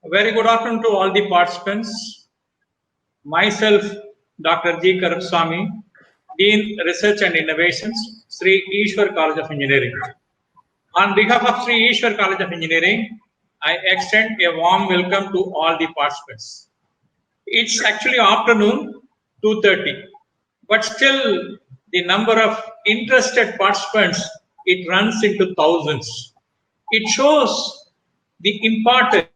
Very good afternoon to all the participants. Myself, Dr. G. Karapswamy, Dean Research and Innovations, Sri Ishwar College of Engineering. On behalf of Sri Ishwar College of Engineering, I extend a warm welcome to all the participants. It's actually afternoon, 2:30, but still the number of interested participants, it runs into thousands. It shows the importance,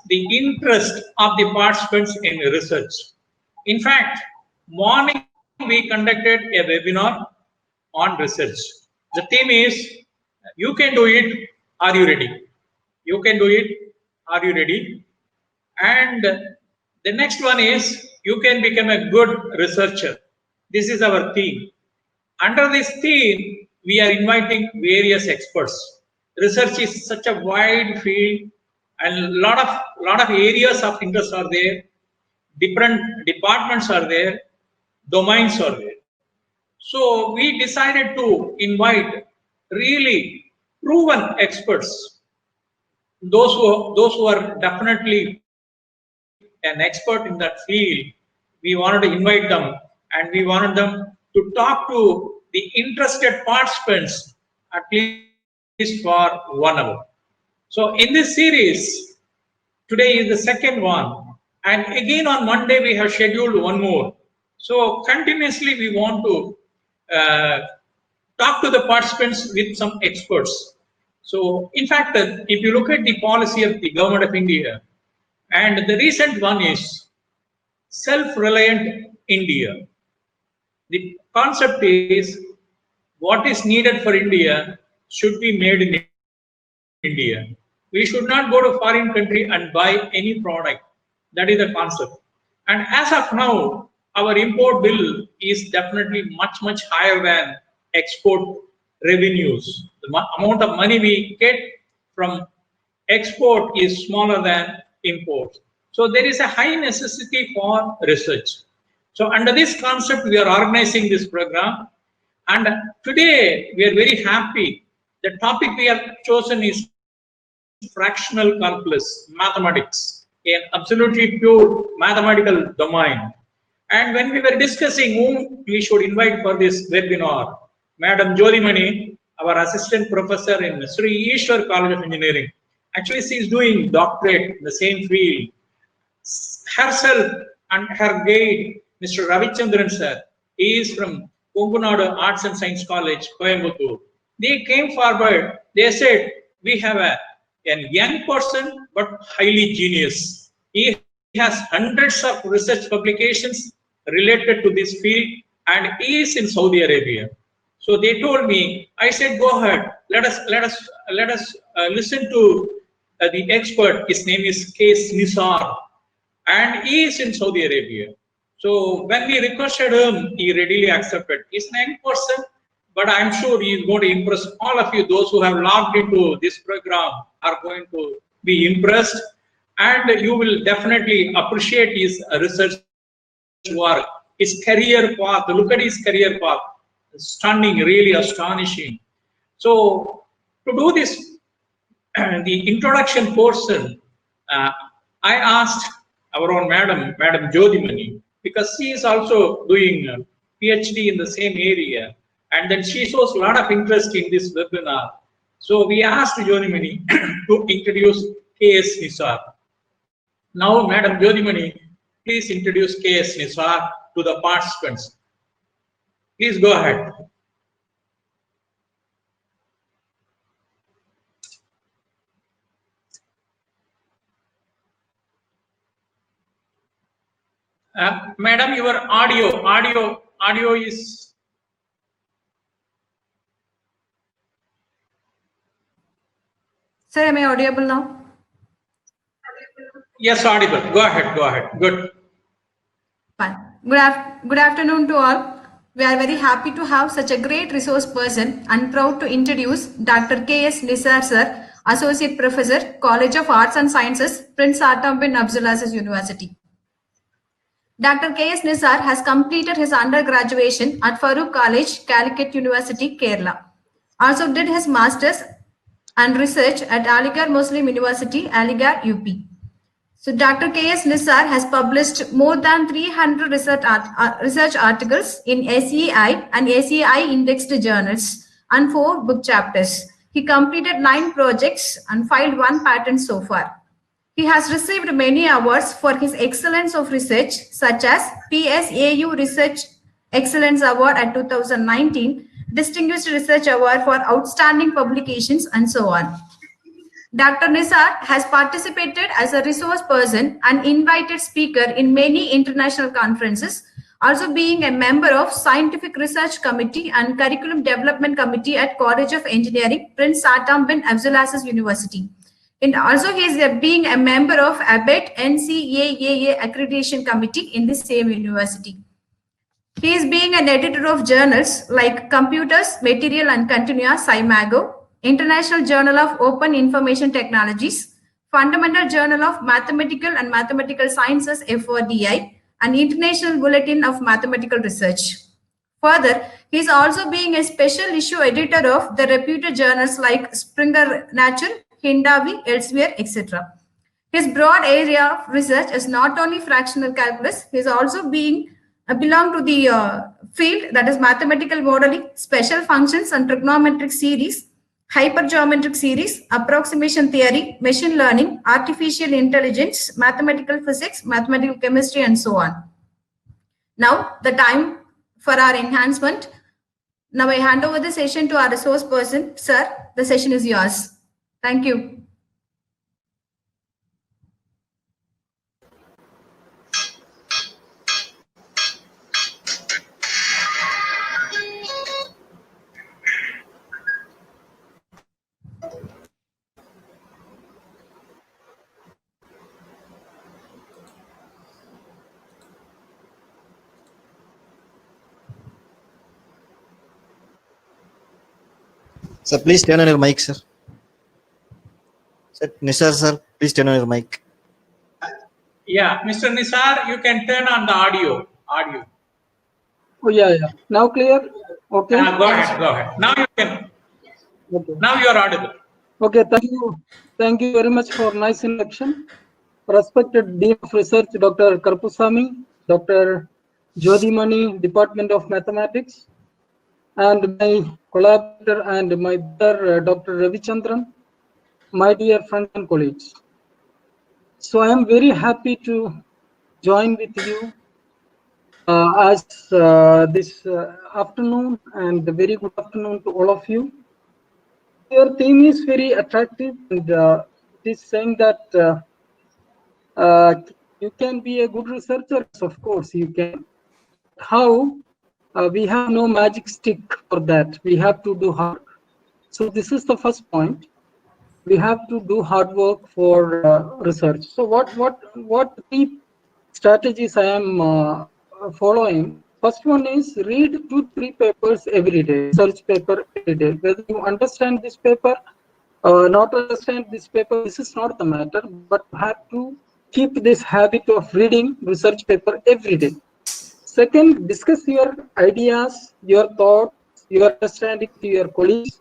the interest of the participants in research. In fact, morning we conducted a webinar on research. The theme is, you can do it, are you ready? You can do it, are you ready? And the next one is, you can become a good researcher. This is our theme. Under this theme, we are inviting various experts. Research is such a wide field, and lot of areas of interest are there. Different departments are there, domains are there. So we decided to invite really proven experts, those who are definitely an expert in that field. We wanted to invite them, and we wanted them to talk to the interested participants at least for 1 hour. So in this series, today is the second one, and again on Monday we have scheduled one more. So continuously we want to talk to the participants with some experts. So in fact, if you look at the policy of the government of India, and the recent one is self-reliant India. The concept is, what is needed for India should be made in India. We should not go to foreign country and buy any product. That is the concept. And as of now, our import bill is definitely much higher than export revenues. The amount of money we get from export is smaller than import. So there is a high necessity for research. So under this concept, we are organizing this program. And today we are very happy. The topic we have chosen is fractional calculus, mathematics, an absolutely pure mathematical domain. And when we were discussing whom we should invite for this webinar, Madam Jodhimani, our assistant professor in Sri Ishwar College of Engineering. Actually, she is doing doctorate in the same field. Herself and her guide, Mr. Ravichandran sir, he is from Kongunadu Arts and Science College, Coimbatore. They came forward, they said, we have a young person but highly genius. He has hundreds of research publications related to this field, and he is in Saudi Arabia. So they told me, I said, go ahead, let us listen to the expert. His name is K.S. Nisar, and he is in Saudi Arabia. So when we requested him, he readily accepted. He's a young person, but I'm sure he is going to impress all of you. Those who have logged into this program are going to be impressed, and you will definitely appreciate his research work, his career path. Look at his career path. Stunning, really astonishing. So to do this, the introduction portion, I asked our own Madam Jodhimani, because she is also doing a PhD in the same area, and then she shows a lot of interest in this webinar. So we asked Jodhimani to introduce K.S. Nisar. Now, Madam Jodhimani, please introduce K.S. Nisar to the participants. Please go ahead. Madam, your audio is. Sir, am I audible now? Yes, audible. Go ahead. Good. Fine. Good afternoon to all. We are very happy to have such a great resource person and proud to introduce Dr. K.S. Nisar sir, Associate Professor, College of Arts and Sciences, Prince Arthur bin Abdulaziz University. Dr. K.S. Nisar has completed his undergraduation at Farooq College, Calicut University, Kerala. Also did his master's and research at Aligarh Muslim University, Aligarh, UP. So Dr. K.S. Nisar has published more than 300 research articles in SEI and SEI indexed journals and 4 book chapters. He completed 9 projects and filed 1 patent so far. He has received many awards for his excellence of research, such as PSAU Research Excellence Award at 2019, Distinguished Research Award for Outstanding Publications, and so on. Dr. Nisar has participated as a resource person and invited speaker in many international conferences, also being a member of Scientific Research Committee and Curriculum Development Committee at College of Engineering, Prince Satam bin Abdulaziz University. And also he is being a member of ABET NCAA Accreditation Committee in the same university. He is being an editor of journals like Computers, Material and Continua, SciMago, International Journal of Open Information Technologies, Fundamental Journal of Mathematical and Mathematical Sciences, FODI, and International Bulletin of Mathematical Research. Further, he is also being a special issue editor of the reputed journals like Springer Nature, Hindawi, Elsevier, etc. His broad area of research is not only fractional calculus, he is also belong to the field that is mathematical modeling, special functions and trigonometric series, hypergeometric series, approximation theory, machine learning, artificial intelligence, mathematical physics, mathematical chemistry, and so on. Now, the time for our enhancement. Now, I hand over the session to our resource person. Sir, the session is yours. Thank you. Sir, please turn on your mic, sir. Sir, Nisar, sir, please turn on your mic. Yeah, Mr. Nisar, you can turn on the audio. Oh, yeah. Now clear? Okay. Go ahead. Now you can. Okay. Now you are audible. Okay, thank you. Thank you very much for nice introduction. Respected Dean of Research, Dr. Karpusamy, Dr. Jodhimani, Department of Mathematics, and my collaborator and my brother, Dr. Ravichandran, my dear friends and colleagues. So I am very happy to join with you as this afternoon, and a very good afternoon to all of you. Your theme is very attractive, and it is saying that you can be a good researcher. Of course, you can. How? We have no magic stick for that. We have to do hard work. So this is the first point. We have to do hard work for research. So what three strategies I am following? First one is read 2-3 papers every day, research paper every day. Whether you understand this paper, not understand this paper, this is not the matter, but you have to keep this habit of reading research paper every day. Second, discuss your ideas, your thoughts, your understanding to your colleagues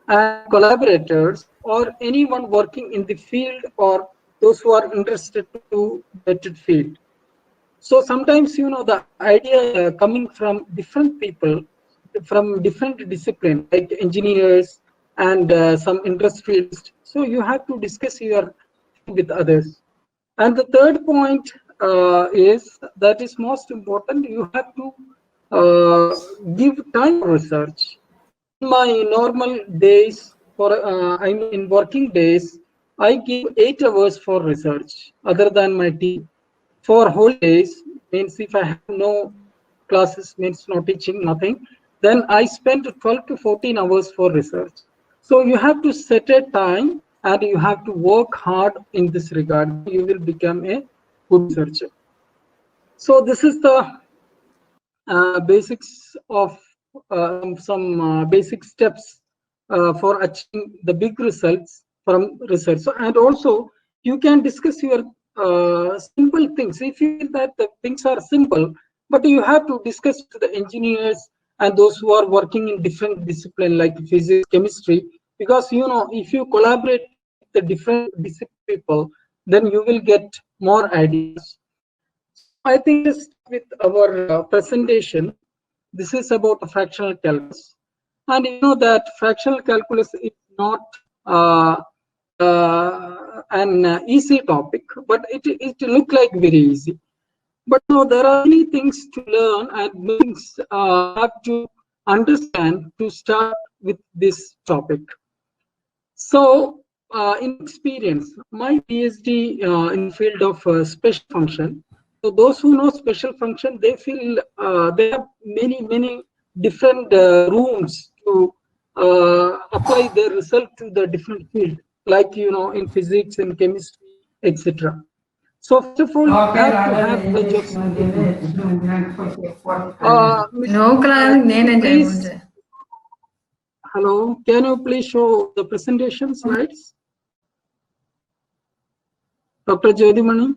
and collaborators or anyone working in the field or those who are interested to that field. So sometimes, the idea coming from different people, from different disciplines, like engineers and some industrialists. So you have to discuss your with others. And the third point is that is most important. You have to give time for research. In my normal days, in working days, I give 8 hours for research. Other than my team, for holidays means if I have no classes, means no teaching, nothing, then I spend 12 to 14 hours for research. So you have to set a time and you have to work hard in this regard. You will become a good researcher. So this is the basics of some basic steps for achieving the big results from research. So, and also you can discuss your simple things. If you feel that the things are simple, but you have to discuss to the engineers and those who are working in different disciplines like physics, chemistry, because if you collaborate with the different discipline people, then you will get more ideas. I think just with our presentation, this is about the fractional calculus. And you know that fractional calculus is not an easy topic, but it look like very easy. But no, there are many things to learn and things have to understand to start with this topic. So, in experience, my PhD in the field of special function. So those who know special function, they feel they have many different rooms to apply their result to the different field, like in physics and chemistry, etc. So first of all, you have to have knowledge of No class, please. Hello, can you please show the presentation slides? Dr. Jyodhimani,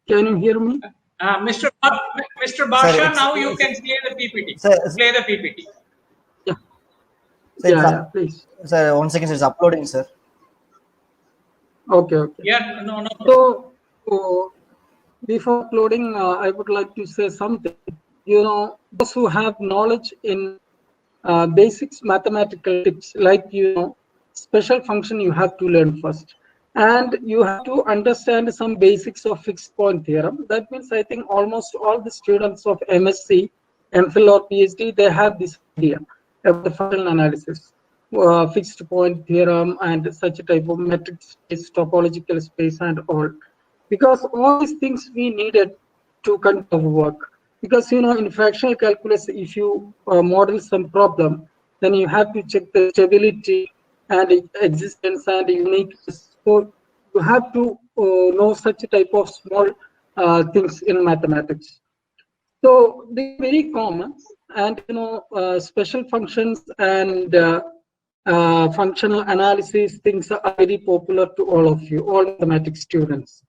can you hear me? Mr. Basha, Sir, now you can play the PPT. Sir, Play the PPT. Yeah, Sir, yeah, please. Sir, 1 second, it's uploading, sir. Okay, okay. Yeah, no. So, before uploading, I would like to say something. Those who have knowledge in basics mathematical tips, like special function, you have to learn first, and you have to understand some basics of fixed point theorem. That means I think almost all the students of MSc, MPhil or PhD, they have this idea about the functional analysis, fixed point theorem, and such a type of metric space, topological space, and all, because all these things we needed to conduct our work. Because in fractional calculus, if you model some problem, then you have to check the stability and existence and uniqueness. So you have to know such a type of small things in mathematics. So they're very common, and special functions and functional analysis things are very popular to all of you, all mathematics students.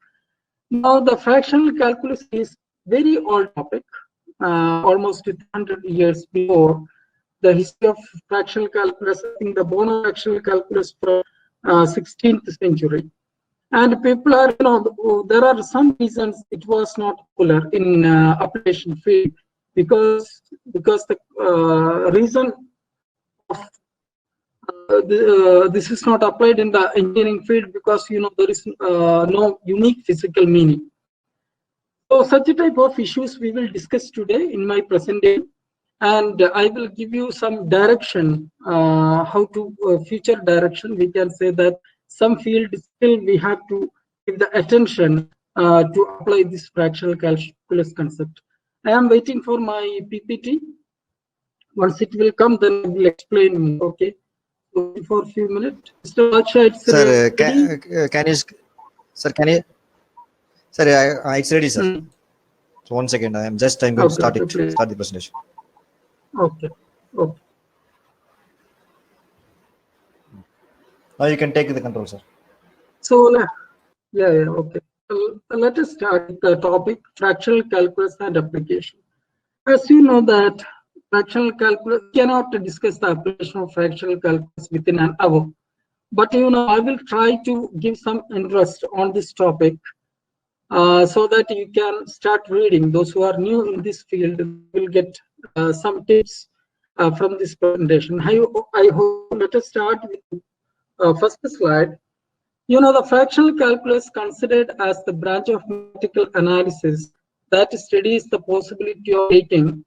Now the fractional calculus is very old topic, almost 100 years before the history of fractional calculus. I think the Bono fractional calculus from 16th century. And people are, there are some reasons it was not popular in application field, because the reason of this is not applied in the engineering field, because there is no unique physical meaning. So such a type of issues we will discuss today in my presentation, and I will give you some direction, how to future direction. We can say that some field still we have to give the attention to apply this fractional calculus concept. I am waiting for my PPT. Once it will come, then I will explain. Okay. So for a few minutes, Mr. Baksha, it's Sir, ready. can you, sir, can you, sir, it's ready, sir. So 1 second, I'm going to start it, please. start the presentation. Okay. Okay. Now you can take the control, sir. So, yeah, okay. Let us start with the topic, fractional calculus and application. As you know that fractional calculus cannot discuss the application of fractional calculus within an hour. But I will try to give some interest on this topic, so that you can start reading. Those who are new in this field will get some tips from this presentation. I hope. Let us start with first slide. The fractional calculus considered as the branch of mathematical analysis that studies the possibility of taking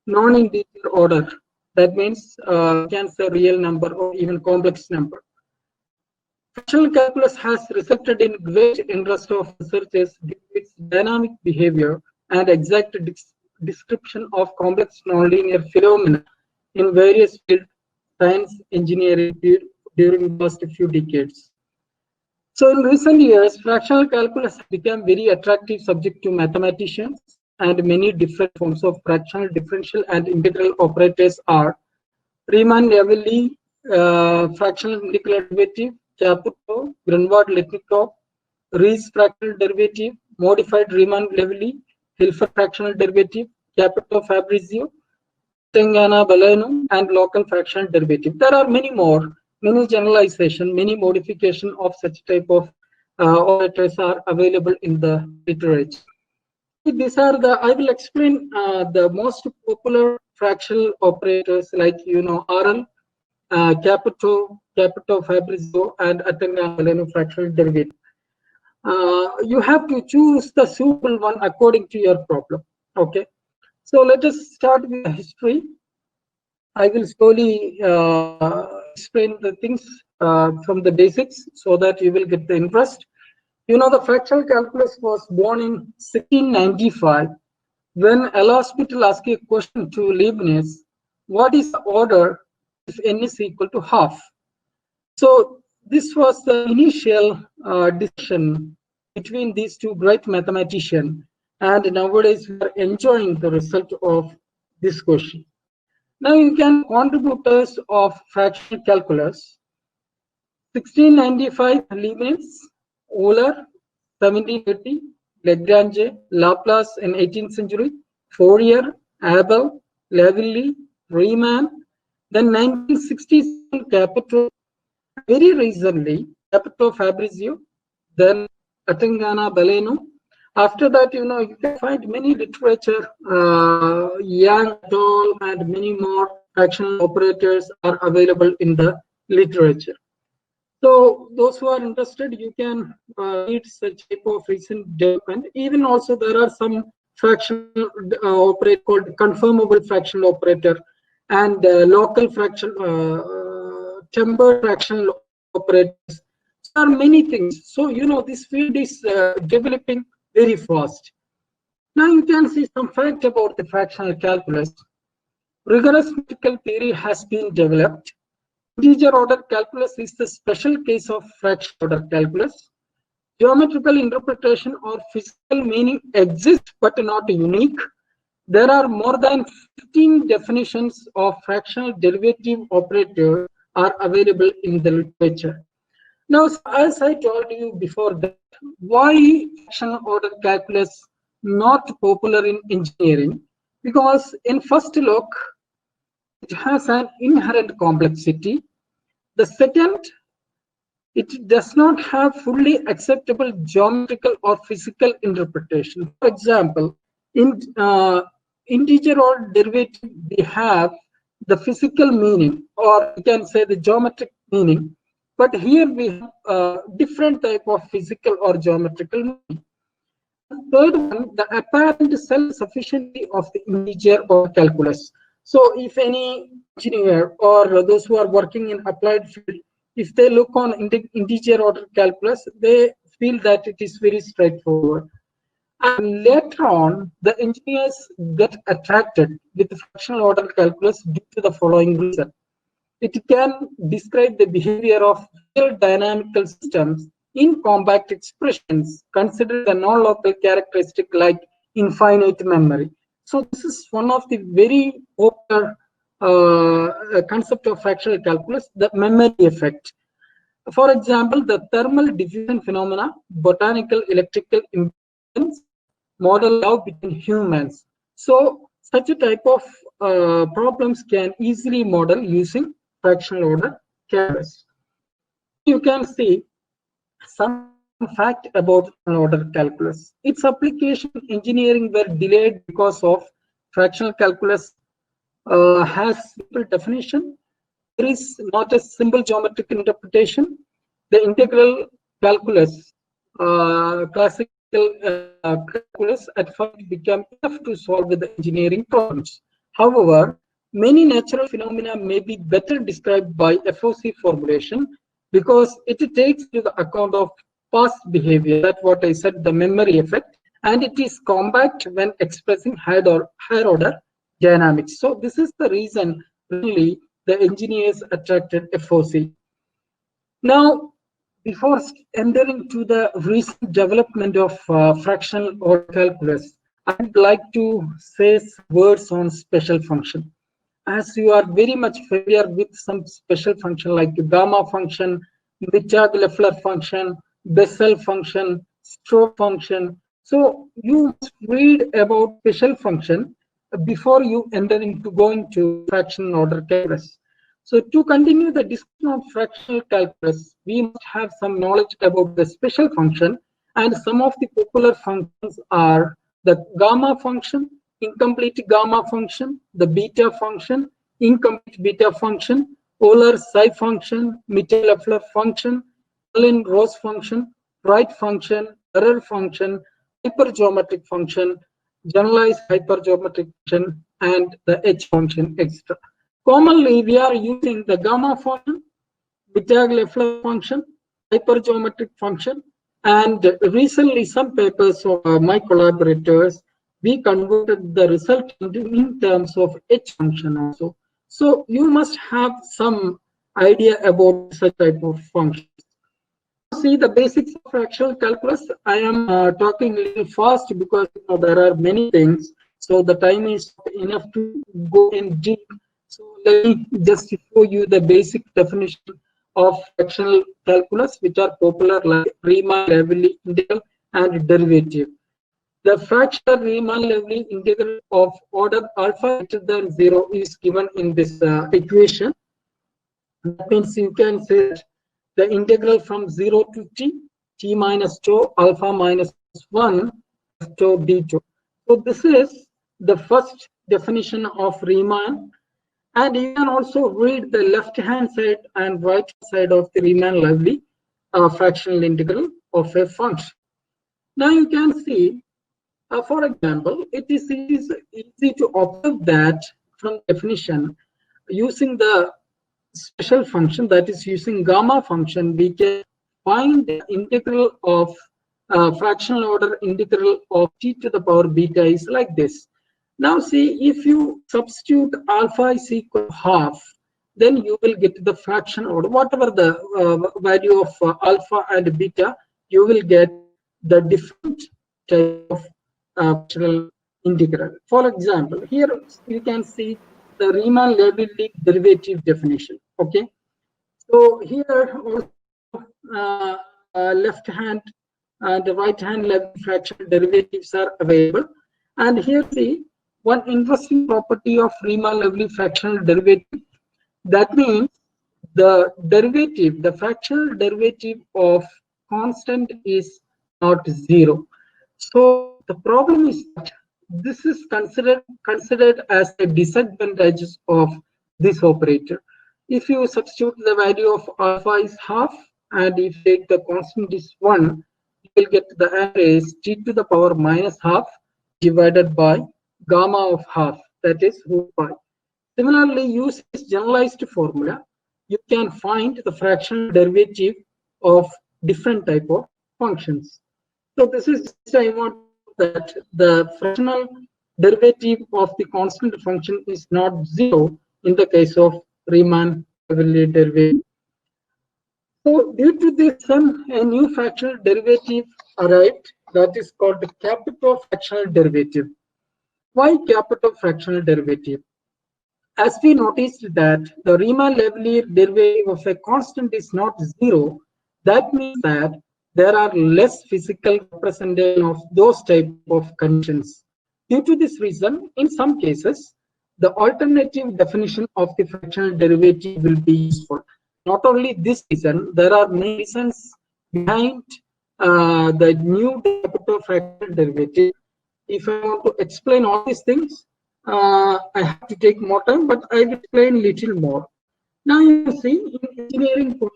non-integer order. That means you can say real number or even complex number. Fractional calculus has resulted in great interest of researchers due to its dynamic behavior and exact description of complex nonlinear phenomena in various fields, science, engineering, during the past few decades. So in recent years, fractional calculus has become very attractive subject to mathematicians, and many different forms of fractional, differential, and integral operators are Riemann-Leibniz fractional integral derivative, Caputo, Grunwald-Letnikov, Riesz fractional derivative, modified Riemann-Leibniz, Hilfert fractional derivative, Caputo-Fabrizio, Tengana-Baleno, and local fractional derivative. There are many more, many generalization, many modification of such type of operators are available in the literature. These are the, I will explain the most popular fractional operators like, RL, Capito, Fabrizio, and Atangana fractional derivative. You have to choose the suitable one according to your problem. Okay, so let us start with the history. I will slowly explain the things from the basics so that you will get the interest. The fractional calculus was born in 1695 when L'Hospital asked a question to Leibniz: what is the order if n is equal to half? So this was the initial discussion between these two great mathematicians, and nowadays we are enjoying the result of this question. Now you can contributors of fractional calculus: 1695 Leibniz, Euler 1730, Lagrange, Laplace in 18th century, Fourier, Abel, Lavelli, Riemann, then 1967 Capito, very recently Capito Fabrizio, then Atangana Baleno. After that, you can find many literature, Yang et al. And many more fractional operators are available in the literature. So those who are interested, you can read such type of recent development. Even also there are some fractional operator called conformable fractional operator and local fractional, tempered fractional operators. There are many things. So this field is developing very fast. Now you can see some fact about the fractional calculus. Rigorous mathematical theory has been developed. Integer order calculus is the special case of fractional order calculus. Geometrical interpretation or physical meaning exists but not unique. There are more than 15 definitions of fractional derivative operator are available in the literature. Now, as I told you before that, why fractional order calculus not popular in engineering? Because in first look, it has an inherent complexity. The second, it does not have fully acceptable geometrical or physical interpretation. For example, in integer order derivative, we have the physical meaning, or you can say the geometric meaning. But here we have a different type of physical or geometrical meaning. Third one, the apparent self-sufficiency of the integer or calculus. So if any engineer or those who are working in applied field, if they look on integer order calculus, they feel that it is very straightforward. And later on, the engineers get attracted with the fractional order calculus due to the following reason. It can describe the behavior of real dynamical systems in compact expressions, consider the non-local characteristic like infinite memory. So this is one of the very popular concept of fractional calculus, the memory effect. For example, the thermal diffusion phenomena, botanical electrical impedance, model love between humans. So such a type of problems can easily model using fractional order calculus. You can see some fact about fractional order calculus. Its application in engineering were delayed because of fractional calculus has simple definition. There is not a simple geometric interpretation. The integral calculus, classical calculus, at first became enough to solve the engineering problems. However, many natural phenomena may be better described by FOC formulation because it takes into the account of past behavior. That's what I said, the memory effect, and it is compact when expressing higher order dynamics. So this is the reason really the engineers attracted FOC. Now, before entering to the recent development of fractional order calculus, I'd like to say words on special function. As you are very much familiar with some special function like gamma function, Mittag-Leffler function, Bessel function, stroke function. So you must read about special function before you enter into going to fractional order calculus. So to continue the discussion of fractional calculus, we must have some knowledge about the special function, and some of the popular functions are the gamma function, incomplete gamma function, the beta function, incomplete beta function, Euler psi function, Mittag-Leffler function, Berlin-Rose function, Wright function, error function, hypergeometric function, generalized hypergeometric function, and the H function, etc. Commonly, we are using the gamma function, Mittag-Leffler function, hypergeometric function, and recently some papers of my collaborators, we converted the result in terms of H function also. So you must have some idea about such type of functions. See the basics of fractional calculus. I am talking a little fast because there are many things, so the time is enough to go in deep. So let me just show you the basic definition of fractional calculus, which are popular like Riemann-Leibniz integral and derivative. The fractional Riemann-Leibniz integral of order alpha greater than 0 is given in this equation. That means you can say that the integral from 0 to t minus tau alpha minus 1 tau d tau. So this is the first definition of Riemann. And you can also read the left-hand side and right side of the Riemann-Leibniz fractional integral of a function. Now you can see, for example, it is easy to observe that from definition, using the special function, that is using gamma function, we can find the integral of fractional order integral of t to the power beta is like this. Now see, if you substitute alpha is equal to half, then you will get the fraction order. Whatever the value of alpha and beta, you will get the different type of fractional integral. For example, here you can see the Riemann-Leibniz derivative definition. Okay, so here also left hand and the right hand Leibniz fractional derivatives are available. And here see one interesting property of Riemann-Leibniz fractional derivative. That means the derivative, the fractional derivative of constant is not 0. So the problem is that this is considered as a disadvantage of this operator. If you substitute the value of alpha is half, and if you take the constant is 1, you will get the answer is t to the power minus half divided by gamma of half, that is root pi. Similarly, use this generalized formula, you can find the fractional derivative of different type of functions. So this is just I want that the fractional derivative of the constant function is not 0 in the case of Riemann-Leibniz derivative. So due to this, a new fractional derivative arrived, that is called the capital fractional derivative. Why capital fractional derivative? As we noticed that the Riemann-Leibniz derivative of a constant is not 0, that means that there are less physical representation of those type of conditions. Due to this reason, in some cases, the alternative definition of the fractional derivative will be useful. Not only this reason, there are many reasons behind the new capital fractional derivative. If I want to explain all these things, I have to take more time, but I will explain little more. Now you see, in engineering point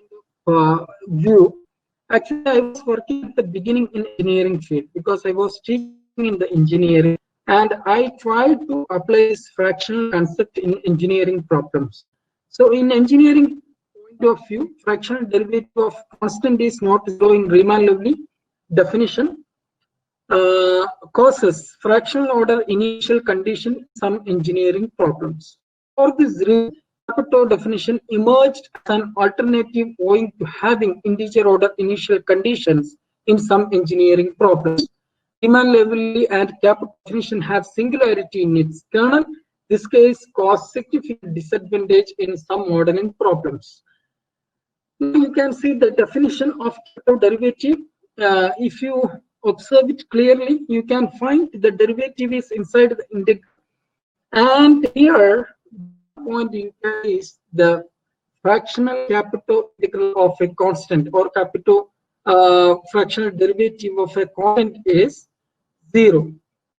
of view, actually I was working at the beginning in engineering field because I was teaching in the engineering, and I tried to apply this fractional concept in engineering problems. So in engineering point of view, fractional derivative of constant is not 0 in Riemann-Leibniz definition. Causes fractional order initial condition in some engineering problems. For this reason, capital definition emerged as an alternative owing to having integer order initial conditions in some engineering problems. Riemann-Leibniz and capital definition have singularity in its kernel. This case caused significant disadvantage in some modeling problems. You can see the definition of capital derivative. If you observe it clearly, you can find the derivative is inside the integral, and here point you can is the fractional capital integral of a constant or capital fractional derivative of a constant is 0.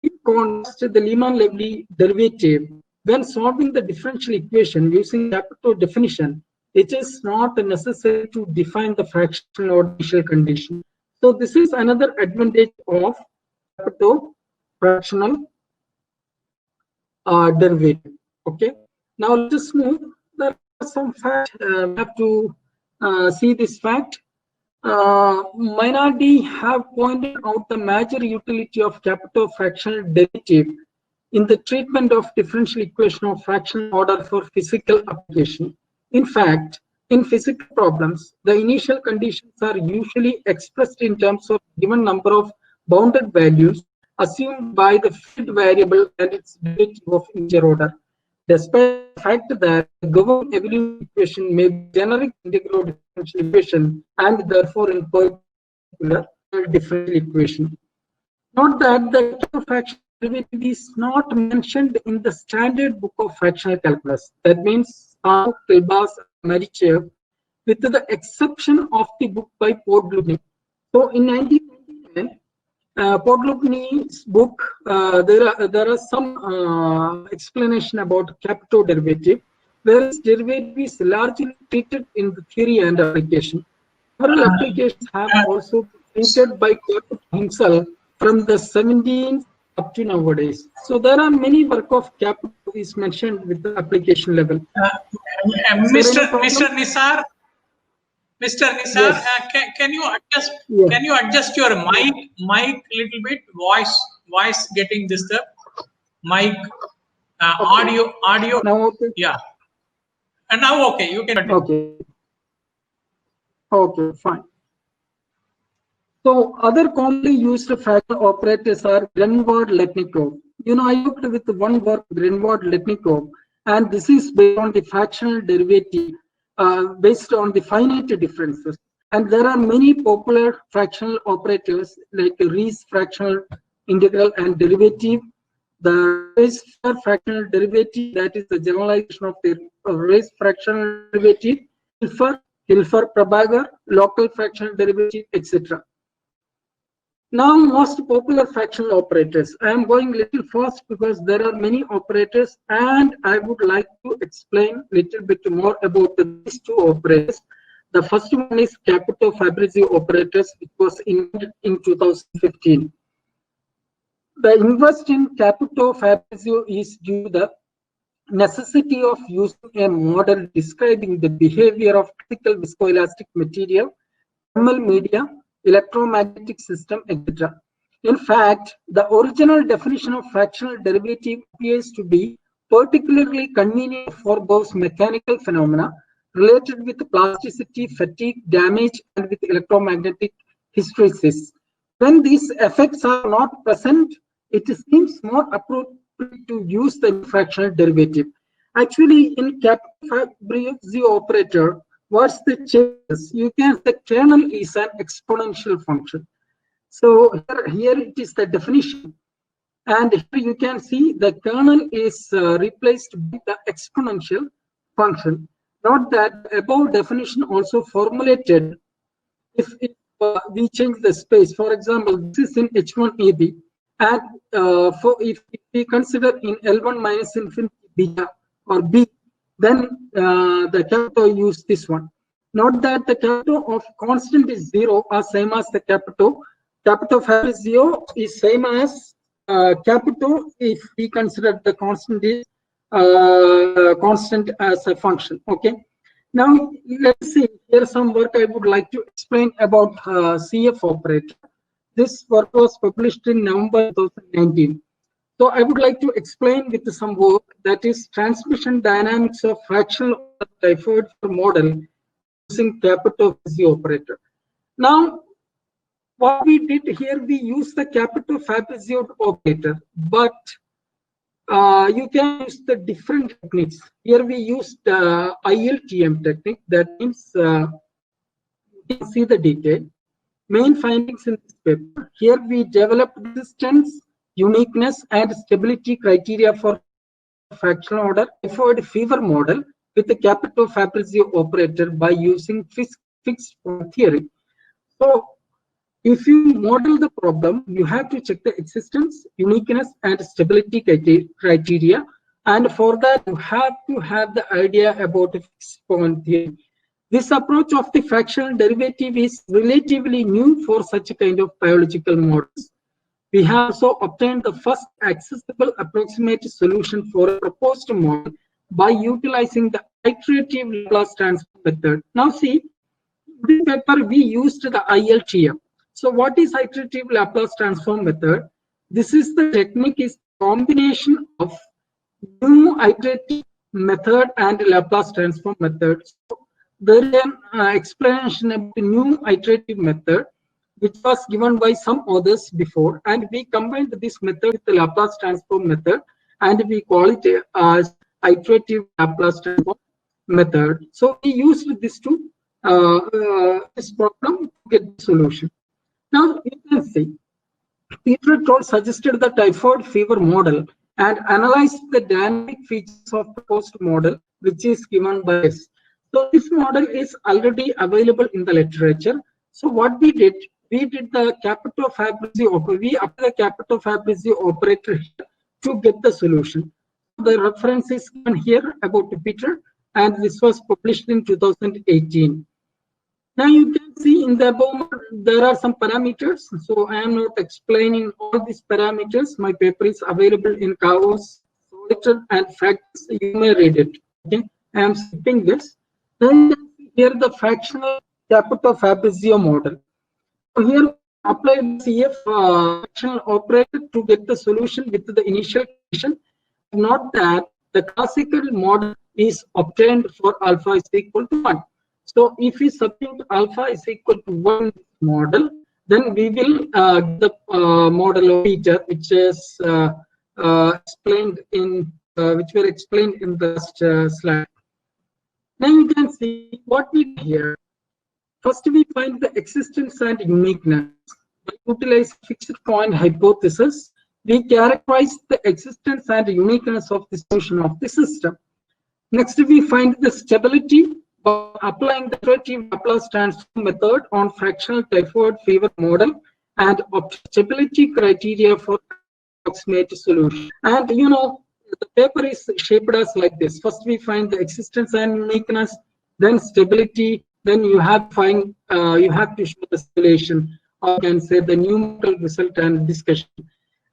In contrast, the Lyman-Levy derivative, when solving the differential equation using capital definition, it is not necessary to define the fractional or initial condition. So this is another advantage of capital fractional derivative. Okay. Now let us move. There are some facts. We have to see this fact. Minority have pointed out the major utility of capital fractional derivative in the treatment of differential equation of fractional order for physical application. In fact, in physical problems, the initial conditions are usually expressed in terms of given number of bounded values assumed by the field variable and its derivative of integer order, despite the fact that the given evolution equation may be generic integral differential equation and therefore in particular differential equation. Note that the fractional derivative is not mentioned in the standard book of fractional calculus. That means Kilbas, Marichev, with the exception of the book by Podlubny. So in 1999, Podlubny's book, there are some explanation about capital derivative, whereas derivative is largely treated in the theory and application. Several applications have also been treated by Capito himself from the 17th up to nowadays. So there are many work of Capito is mentioned with the application level. Mr. Nisar, Yes. can you adjust? Yeah. Can you adjust your mic little bit? Voice getting disturbed. Mic, Okay. audio. Now okay. Yeah. And now okay, you can. Okay. Okay, fine. So other commonly used fractional operators are Grenvard-Letnikov. You know, I worked with one work, Grenvard-Letnikov, and this is based on the fractional derivative, based on the finite differences. And there are many popular fractional operators like Riesz fractional integral and derivative. The Riesz fractional derivative, that is the generalization of the Riesz fractional derivative, Hilfer-Prabager, local fractional derivative, etc. Now, most popular fractional operators. I am going a little fast because there are many operators, and I would like to explain a little bit more about these two operators. The first one is Capito-Fabrizio operators, which was invented in 2015. The interest in Capito-Fabrizio is due to the necessity of using a model describing the behavior of critical viscoelastic material, thermal media, electromagnetic system, etc. In fact, the original definition of fractional derivative appears to be particularly convenient for those mechanical phenomena related with plasticity, fatigue, damage, and with electromagnetic hysteresis. When these effects are not present, it seems more appropriate to use the fractional derivative. Actually, in Capito-Fabrizio operator, what's the changes? You can say kernel is an exponential function. So here it is the definition. And here you can see the kernel is replaced by the exponential function. Note that above definition also formulated if we change the space. For example, this is in H1AB. And if we consider in L1 minus infinity beta or B, then the Capito use this one. Note that the Capito of constant is 0 or same as the Capito. Capito-Fabrizio is same as Capito if we consider the constant is constant as a function. Okay. Now let's see. Here's some work I would like to explain about CF operator. This work was published in November 2019. So I would like to explain with some work, that is transmission dynamics of fractional Twyford model using Capito-Fabrizio operator. Now, what we did here, we used the Capito-Fabrizio operator, but you can use the different techniques. Here we used ILTM technique. That means you can see the detail. Main findings in this paper. Here we developed resistance, uniqueness, and stability criteria for fractional order Twyford fever model with the Capito-Fabrizio operator by using fixed point theory. So if you model the problem, you have to check the existence, uniqueness, and stability criteria. And for that, you have to have the idea about a fixed point theory. This approach of the fractional derivative is relatively new for such a kind of biological models. We have also obtained the first accessible approximate solution for a proposed model by utilizing the iterative Laplace transform method. Now see, in this paper we used the ILTM. So what is iterative Laplace transform method? This is the technique is combination of new iterative method and Laplace transform method. So there is an explanation of the new iterative method which was given by some others before, and we combined this method with the Laplace transform method, and we call it as iterative Laplace transform method. So we used this to this problem to get the solution. Now you can see Peter Troll suggested the typhoid fever model and analyzed the dynamic features of the proposed model, which is given by us. So this model is already available in the literature. So what we did the Capito-Fabrizio operator to get the solution. The reference is given here about Peter, and this was published in 2018. Now you can see in the above there are some parameters. So I am not explaining all these parameters. My paper is available in Chaos, Solitaire, and Fractals. You may read it. Okay, I am skipping this. Then you can see here the fractional Capito-Fabrizio model. So here applied CF fractional operator to get the solution with the initial condition. Not that the classical model is obtained for alpha is equal to 1. So if we substitute alpha is equal to 1 model, then we will get the model of Peter, which is explained in which were explained in the last slide. Now you can see what we do here. First, we find the existence and uniqueness. By utilizing fixed point hypothesis, we characterize the existence and uniqueness of the solution of the system. Next, we find the stability by applying the iterative Laplace transform method on fractional typhoid fever model and stability criteria for approximate solution. And you know, the paper is shaped as like this. First, we find the existence and uniqueness, then stability, then you have to find you have to show the simulation, or you can say the numerical result and discussion.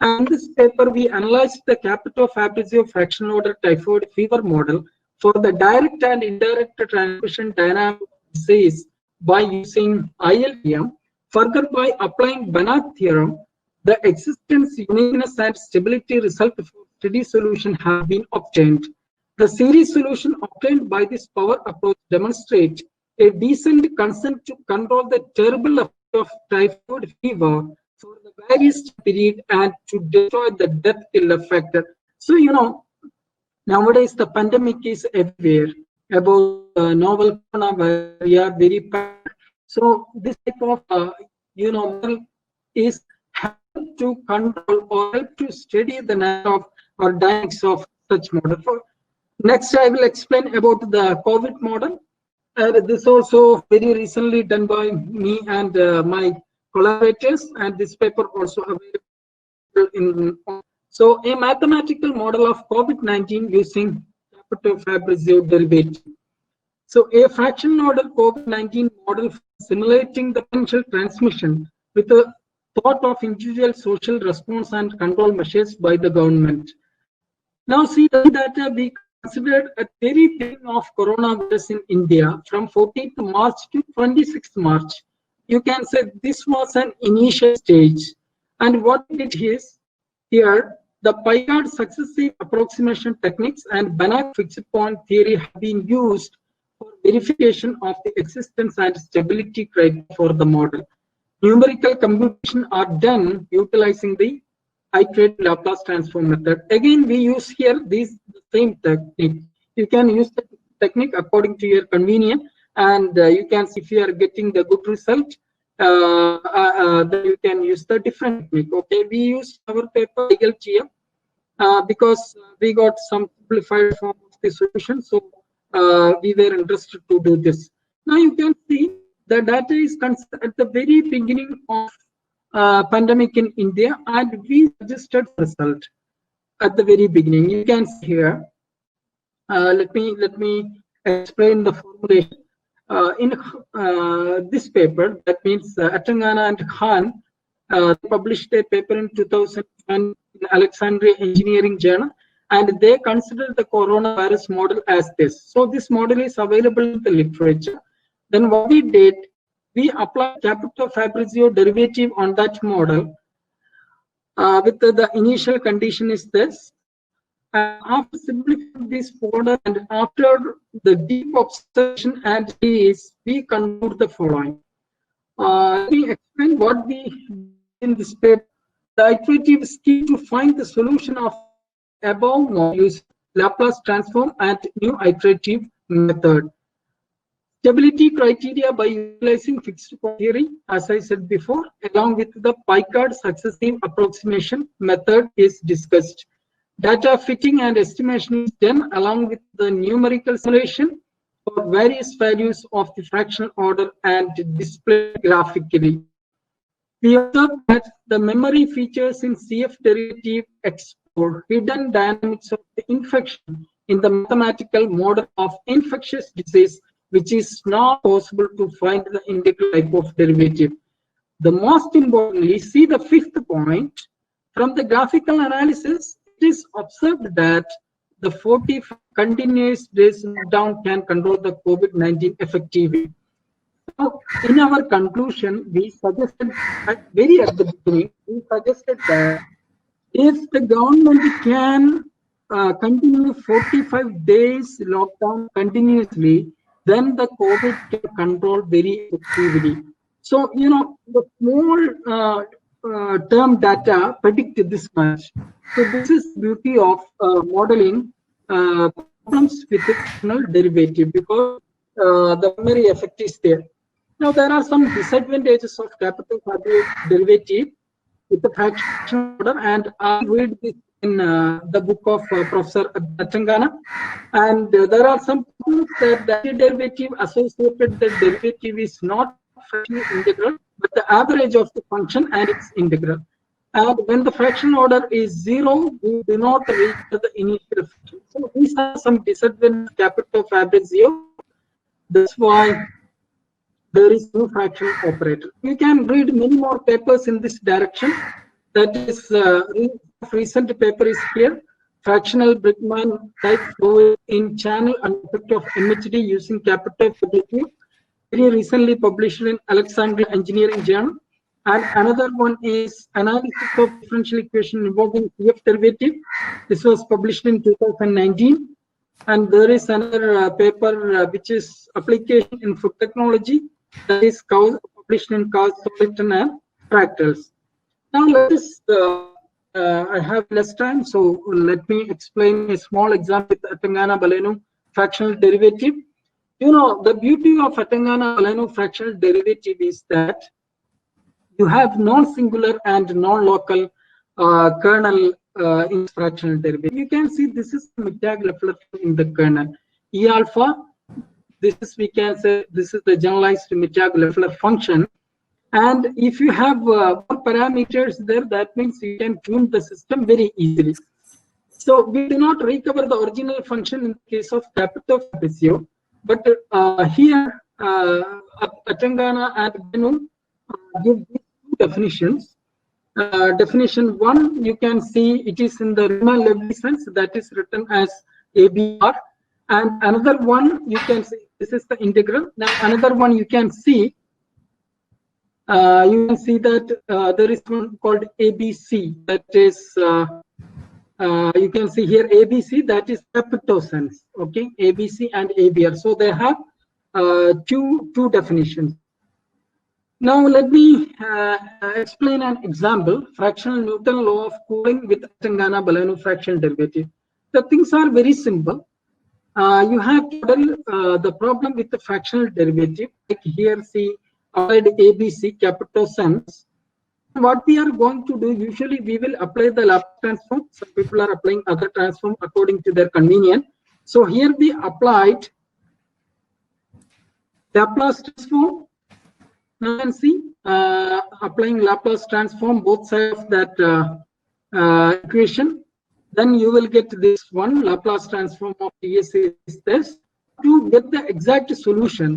And in this paper, we analyzed the Capito-Fabrizio fraction order typhoid fever model for the direct and indirect transmission dynamic disease by using ILTM. Further, by applying Banach theorem, the existence, uniqueness, and stability result for steady solution have been obtained. The series solution obtained by this power approach demonstrates a decent consent to control the terrible effect of typhoid fever for the various period and to destroy the death killer factor. So you know, nowadays the pandemic is everywhere about novel coronavirus. We are very bad. So this type of you know is help to control or help to study the nature of or dynamics of such model. Next, I will explain about the COVID model. This also very recently done by me and my collaborators, and this paper also available in. So a mathematical model of COVID-19 using Capito-Fabrizio derivative. So a fraction order COVID-19 model simulating the potential transmission with a thought of individual social response and control measures by the government. Now see the data we considered at very beginning of coronavirus in India from 14th March to 26th March. You can say this was an initial stage. And what it is here, the Picard successive approximation techniques and Banach fixed point theory have been used for verification of the existence and stability criteria for the model. Numerical computation are done utilizing the iterative Laplace transform method. Again, we use here the same technique. You can use the technique according to your convenience, and you can see if you are getting the good result, then you can use the different technique. Okay, we use our paper ILTM because we got some simplified form of the solution. So we were interested to do this. Now you can see the data is considered at the very beginning of pandemic in India, and we suggested result at the very beginning. You can see here. Let me explain the formulation. In this paper, that means Atangana and Khan published a paper in 2001 in Alexandria Engineering Journal, and they considered the coronavirus model as this. So this model is available in the literature. Then what we did, we applied Capito-Fabrizio derivative on that model with the initial condition is this. After simplifying this model and after the deep observation and is, we conclude the following. Let me explain what we in this paper. The iterative scheme to find the solution of above modules, Laplace transform and new iterative method. Stability criteria by utilizing fixed point theory, as I said before, along with the Picard successive approximation method is discussed. Data fitting and estimation is done along with the numerical simulation for various values of the fractional order and displayed graphically. We observe that the memory features in CF derivative explore hidden dynamics of the infection in the mathematical model of infectious disease, which is not possible to find the integral type of derivative. The most importantly, see the fifth point. From the graphical analysis, it is observed that the 40 continuous days lockdown can control the COVID-19 effectively. So, in our conclusion, we suggested at the beginning, we suggested that if the government can continue 45 days lockdown continuously, then the COVID can control very effectively. So, you know, the small term data predict this much. So this is the beauty of modeling problems with fractional derivative, because the memory effect is there. Now there are some disadvantages of Capito-Fabrizio derivative with the fractional order, and I read this in the book of Professor Atangana, and there are some proof that the derivative associated the derivative is not fractional integral, but the average of the function and its integral. And when the fraction order is 0, we do not reach the initial function. So these are some disadvantages of Capito-Fabrizio. That's why there is no fractional operator. You can read many more papers in this direction. That is, recent paper is here. Fractional Brickman type flow in channel and effect of MHD using Capito-Fabrizio. Very recently published in Alexandria Engineering Journal. And another one is analysis of differential equation involving CF derivative. This was published in 2019. And there is another paper which is application in food technology, that is published in Chaos Soliton and Fractals. Now let us, I have less time, so let me explain a small example with Atangana-Baleno fractional derivative. You know, the beauty of Atangana-Baleno fractional derivative is that you have non-singular and non-local kernel in fractional derivative. You can see this is Mittag-Leffler in the kernel. E alpha, this is, we can say, this is the generalized Mittag-Leffler function. And if you have more parameters there, that means you can tune the system very easily. So we do not recover the original function in the case of Capito-Fabrizio, but here Atangana and Baleno give these two definitions. Definition 1, you can see it is in the Riemann-Leibniz sense, that is written as ABR, and another one you can see this is the integral. Now another one you can see that there is one called ABC, that is you can see here ABC, that is Capito sense, okay, ABC and ABR. So they have two definitions. Now let me explain an example, fractional Newton law of cooling with Atangana-Baleno fractional derivative. The things are very simple. You have to model the problem with the fractional derivative, like here see applied ABC Capito sense. What we are going to do, usually we will apply the Laplace transform. Some people are applying other transform according to their convenience. So here we applied Laplace transform. Now you can see applying Laplace transform both sides of that equation. Then you will get this one. Laplace transform of ds is this. To get the exact solution,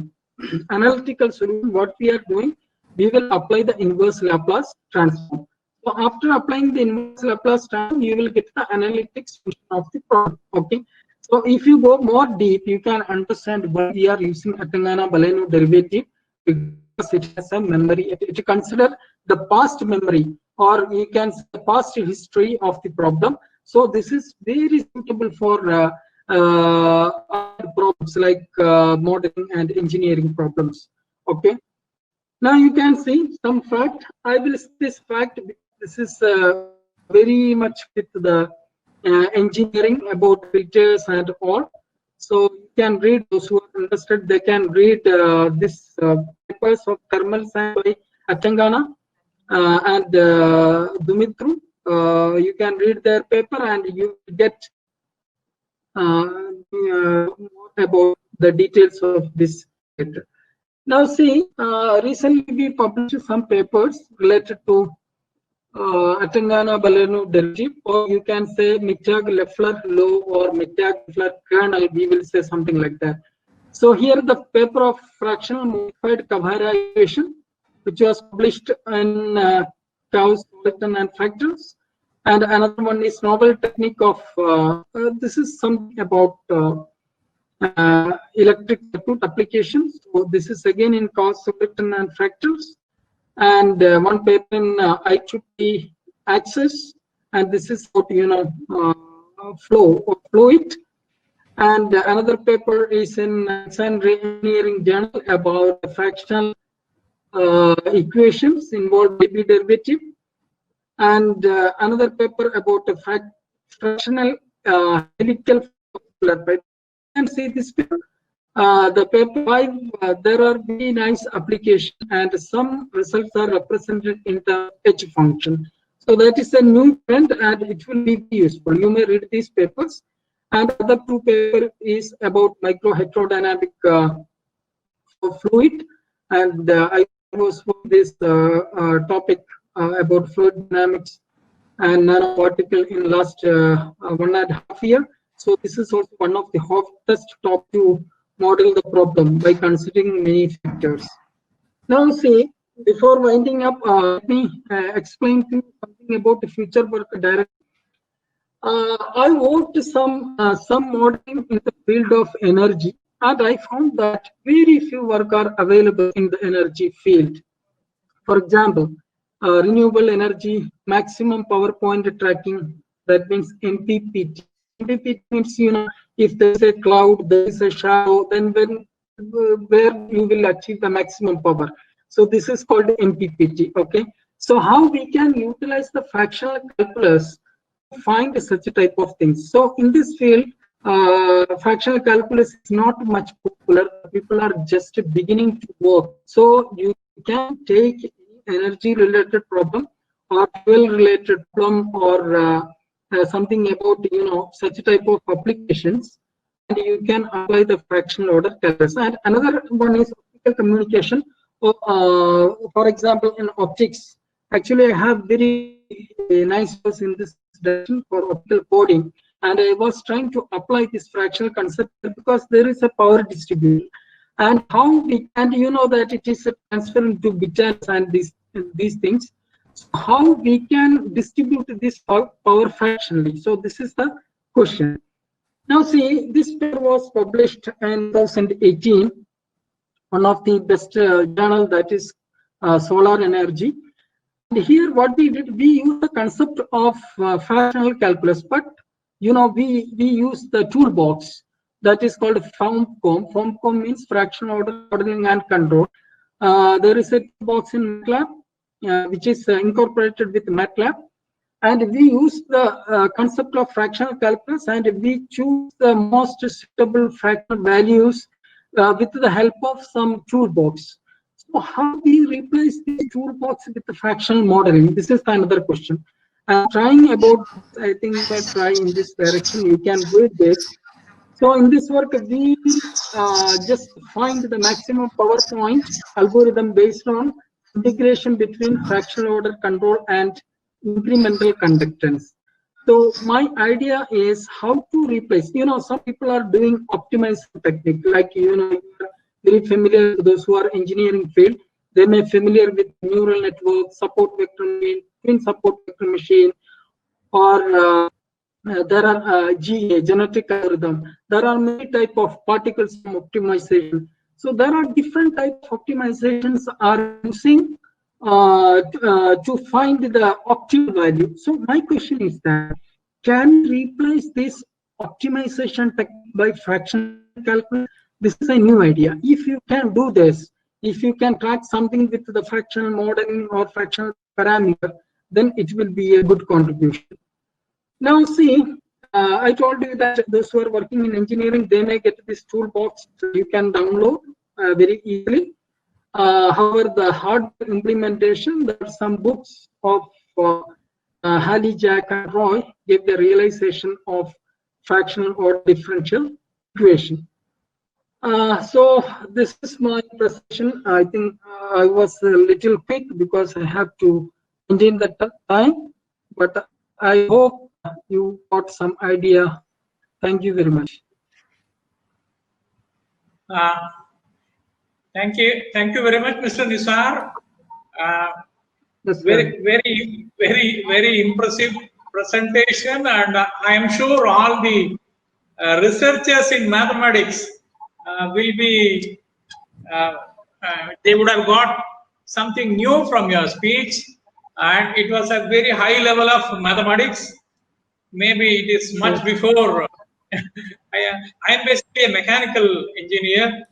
analytical solution, what we are doing, we will apply the inverse Laplace transform. So after applying the inverse Laplace transform, you will get the analytic solution of the problem. Okay. So if you go more deep, you can understand why we are using Atangana-Baleno derivative, because it has a memory. It consider the past memory, or you can say the past history of the problem. So this is very suitable for problems like modeling and engineering problems. Okay. Now you can see some fact. I will say this fact. This is very much with the engineering about filters and all. So you can read, those who are interested, they can read this papers of thermal science by Atangana and Dumitru. You can read their paper and you get more about the details of this paper. Now see, recently we published some papers related to Atangana-Baleno derivative, or you can say Mittag-Leffler law or Mittag-Leffler kernel, we will say something like that. So here the paper of fractional modified Cavara equation, which was published in Gauss, Colton and Fractals. And another one is novel technique of, this is something about electric circuit applications. So this is again in Gauss, Colton and Fractals. And one paper in I2P access, and this is what flow or fluid. And another paper is in Engineering Journal about fractional equations involved dB derivative. And another paper about a fractional helical formula. And see this paper. The paper 5, there are very nice applications and some results are represented in the H function. So that is a new trend and it will be useful. You may read these papers. And other two paper is about microheterodynamic fluid. And I was for this topic about fluid dynamics and nanoparticle in last 1.5 years. So this is also one of the hottest topic to model the problem by considering many factors. Now see, before winding up, let me explain to you something about the future work direction. I worked some modeling in the field of energy, and I found that very few work are available in the energy field. For example, renewable energy maximum power point tracking, that means MPPT. MPPT means, if there is a cloud, there is a shadow, then where you will achieve the maximum power. So this is called MPPT. Okay. So how we can utilize the fractional calculus to find such a type of things. So in this field, fractional calculus is not much popular. People are just beginning to work. So you can take energy related problem or fuel related problem or something about such type of applications, and you can apply the fractional order calculus. And another one is optical communication. For example, in optics, actually I have very nice course in this direction for optical coding, and I was trying to apply this fractional concept because there is a power distribution, and how we can that it is transferring to bits and these things. So how we can distribute this power fractionally? So this is the question. Now see, this paper was published in 2018, one of the best journal, that is Solar Energy. And here what we did, we used the concept of fractional calculus, but we use the toolbox that is called FORMCOM. FORMCOM means fractional order modeling and control. There is a toolbox in MATLAB, which is incorporated with MATLAB, and we use the concept of fractional calculus, and we choose the most suitable fractional values with the help of some toolbox. So how we replace the toolbox with the fractional modeling? This is another question. I'm trying about, I think if I try in this direction, you can read this. So in this work, we just find the maximum PowerPoint algorithm based on integration between fractional order control and incremental conductance. So my idea is how to replace, some people are doing optimization technique, like, very familiar to those who are engineering field. They may familiar with neural network, support vector machine, twin support vector machine, or there are GA, genetic algorithm. There are many type of particle sum optimization. So there are different type of optimizations are using to find the optimal value. So my question is that, can we replace this optimization technique by fractional calculus? This is a new idea. If you can do this, if you can track something with the fractional modeling or fractional parameter, then it will be a good contribution. Now see, I told you that those who are working in engineering, they may get this toolbox you can download very easily. However, the hardware implementation, there are some books of Halley, Jack, and Roy gave the realization of fractional or differential equation. So this is my presentation. I think I was a little quick because I have to maintain the time, but I hope you got some idea. Thank you very much. Thank you very much, Mr. Nisar. Very impressive presentation, and I am sure all the researchers in mathematics will be, they would have got something new from your speech, and it was a very high level of mathematics. Maybe it is much before. I am basically a mechanical engineer,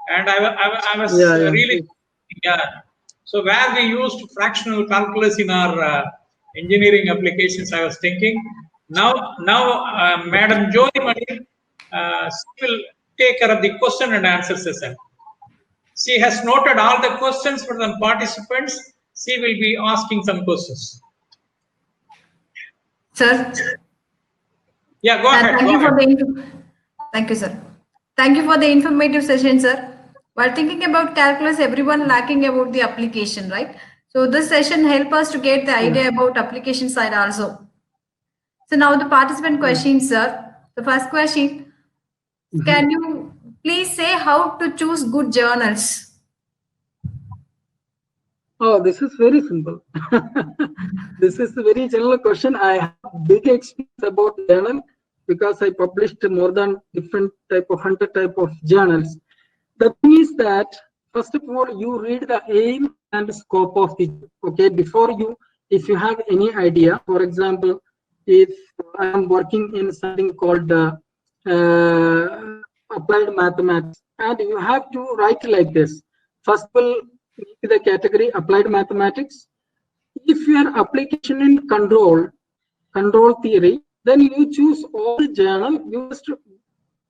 and I was really, so where we used fractional calculus in our engineering applications, I was thinking. Now, Madam Jyoti Mani will take care of the question and answer session. She has noted all the questions for the participants. She will be asking some questions. Sir. Yeah, go ahead. Thank you, sir. Thank you for the informative session, sir. While thinking about calculus, everyone lacking about the application, right? So this session help us to get the idea about application side also. So now the participant questions, sir. The first question, can you please say how to choose good journals? Oh, this is very simple. This is a very general question. I have big experience about journal because I published more than different type of 100 type of journals. The thing is that, first of all, you read the aim and scope of the, before you, if you have any idea, for example, if I am working in something called applied mathematics, and you have to write like this. First of all, the category applied mathematics. If your application in control theory, then you choose all journal. You just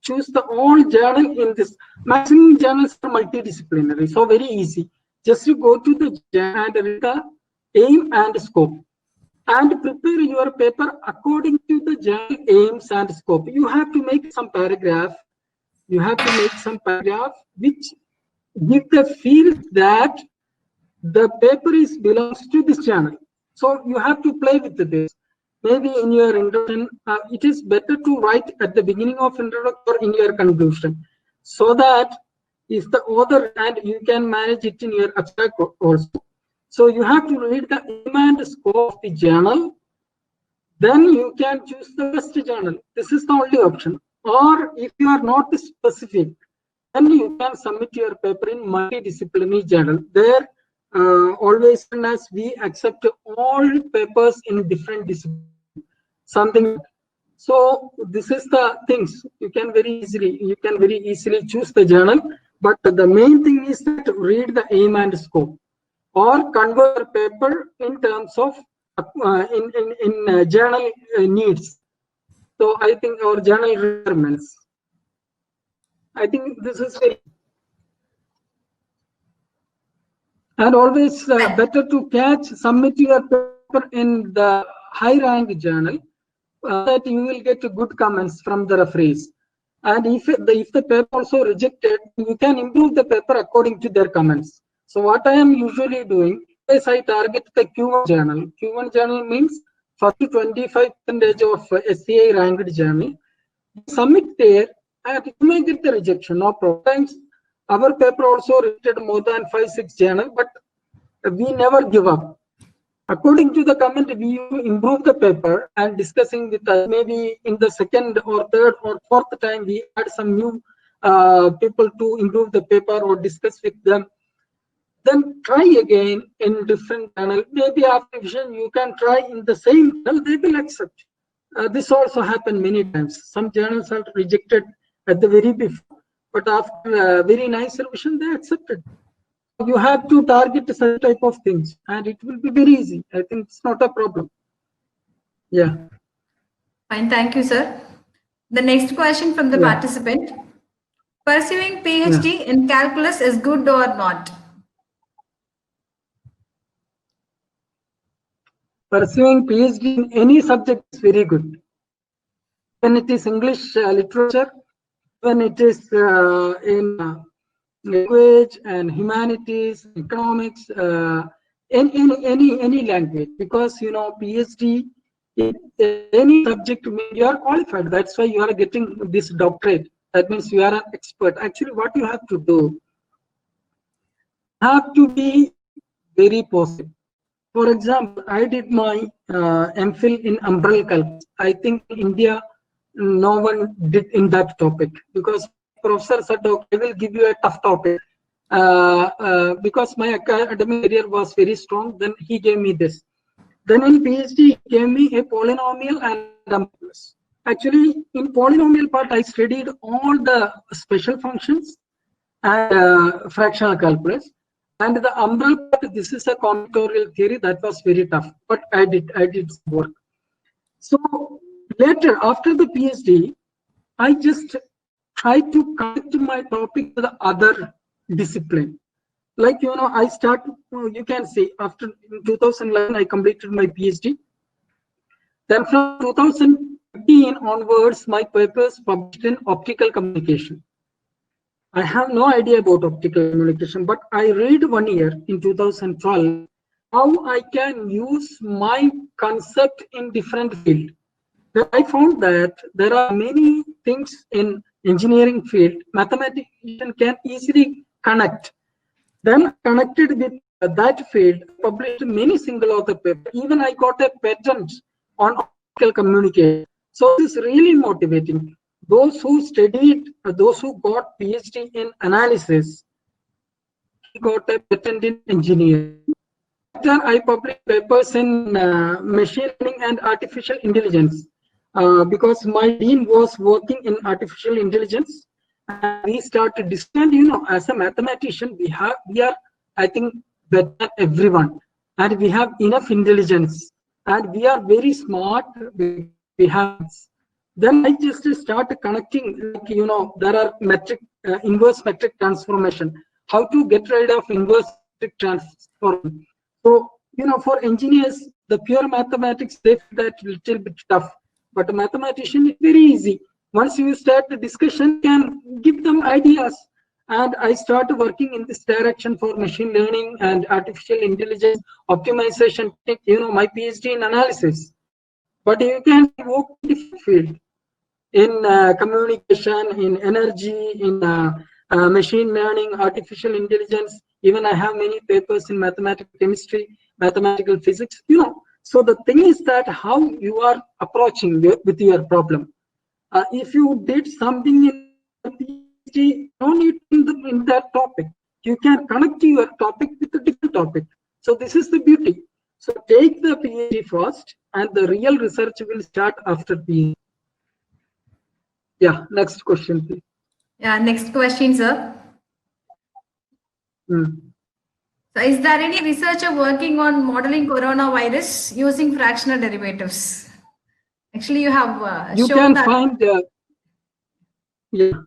choose the all journal in this. Maximum journals are multidisciplinary, so very easy. Just you go to the journal and read the aim and scope, and prepare your paper according to the journal aims and scope. You have to make some paragraph. You have to make some paragraph which give the feel that the paper belongs to this journal. So you have to play with this. Maybe in your introduction, it is better to write at the beginning of introduction or in your conclusion, so that if the author, and you can manage it in your abstract also. So you have to read the aim and scope of the journal. Then you can choose the best journal. This is the only option. Or if you are not specific, then you can submit your paper in multidisciplinary journal. There, always as we accept all papers in different disciplines. Something. So this is the things you can very easily choose the journal. But the main thing is that read the aim and scope, or convert paper in terms of in journal needs. So I think our journal requirements. I think this is very, and always better to submit your paper in the high rank journal, that you will get good comments from the referees. And if the paper also rejected, you can improve the paper according to their comments. So what I am usually doing is I target the Q1 journal. Q1 journal means first 25% of SCI ranked journal. Submit there and you may get the rejection. No problem. Sometimes our paper also rejected more than 5-6 journal, but we never give up. According to the comment, we improve the paper and discussing with us. Maybe in the second or third or fourth time, we add some new people to improve the paper or discuss with them. Then try again in different channel. Maybe after revision, you can try in the same channel, they will accept. This also happened many times. Some journals are rejected at the very before, but after very nice revision, they accepted. You have to target such type of things and it will be very easy. I think it's not a problem. Yeah. Fine, thank you, sir. The next question from the Yeah. participant. Pursuing PhD in calculus is good or not? Pursuing PhD in any subject is very good. When it is English literature, when it is in language and humanities, economics, any language, because you know PhD in any subject you are qualified. That's why you are getting this doctorate. That means you are an expert. Actually, what you have to do, have to be very positive. For example, I did my MPhil in umbrella calculus. I think in India no one did in that topic because Professor said, okay, I will give you a tough topic. Because my academic career was very strong, then he gave me this. Then in PhD, he gave me a polynomial and calculus. Actually, in polynomial part, I studied all the special functions and fractional calculus. And the umbrella part, this is a combinatorial theory that was very tough, but I did some work. So later, after the PhD, I just try to connect my topic to the other discipline. Like, you know, I started, you can see, after 2011, I completed my PhD. Then from 2015 onwards, my papers published in optical communication. I have no idea about optical communication, but I read 1 year in 2012 how I can use my concept in different field. Then I found that there are many things in engineering field mathematician can easily connect. Then connected with that field, published many single author papers. Even I got a patent on optical communication. So it's really motivating. Those who studied, those who got PhD in analysis, he got a patent in engineering. After I published papers in machine learning and artificial intelligence, because my dean was working in artificial intelligence, and we started discussing. You know, as a mathematician, we are, I think, better than everyone, and we have enough intelligence, and we are very smart. We have. Then I just started connecting. Like, you know, there are metric, inverse metric transformation. How to get rid of inverse metric transform. So, you know, for engineers, the pure mathematics, they feel that little bit tough. But a mathematician is very easy. Once you start the discussion, you can give them ideas. And I started working in this direction for machine learning and artificial intelligence optimization. You know, my PhD in analysis. But you can work in different field, in communication, in energy, in machine learning, artificial intelligence. Even I have many papers in mathematical chemistry, mathematical physics. You know, so the thing is that how you are approaching with your problem. If you did something in PhD, no need in that topic. You can connect your topic with a different topic. So this is the beauty. So take the PhD first, and the real research will start after PhD. Yeah, next question, please. Yeah, next question, sir. So is there any researcher working on modeling coronavirus using fractional derivatives? Actually, you have You shown can that. find, you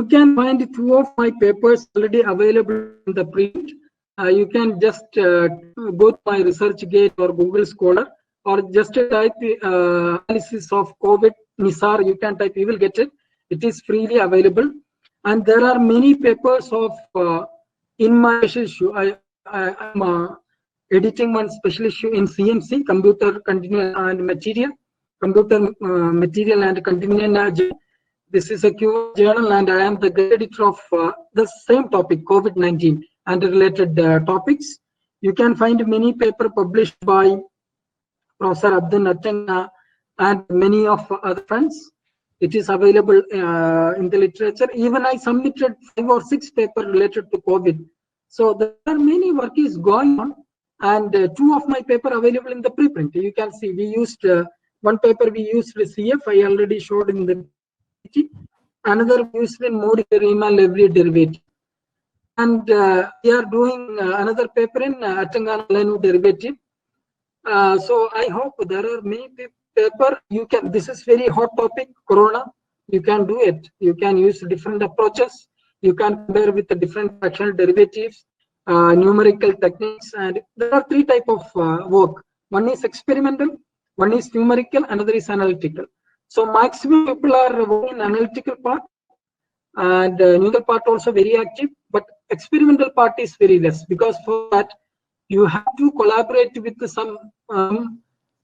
can find 2 of my papers already available in the print. You can just go to my ResearchGate or Google Scholar, or just type analysis of COVID Nisar, you can type, you will get it. It is freely available. And there are many papers of in my special issue. I'm editing one special issue in CMC, Computer Continuous and Material, Computer Material and Continuous. This is a Q journal, and I am the editor of the same topic, COVID-19 and related topics. You can find many papers published by Professor Abdul Attangana and many of other friends. It is available in the literature. Even I submitted 5 or 6 papers related to COVID. So there are many work is going on, and 2 of my paper available in the preprint. You can see we used one paper we used CF. I already showed in the another we used in Modi-Riemann-Levy derivative, and we are doing another paper in Attangana-Balenu derivative. So I hope there are many paper you can. This is very hot topic, Corona. You can do it. You can use different approaches. You can compare with the different fractional derivatives, numerical techniques, and there are 3 types of work. One is experimental, one is numerical, another is analytical. So maximum people are working in analytical part, and numerical part also very active, but experimental part is very less, because for that you have to collaborate with some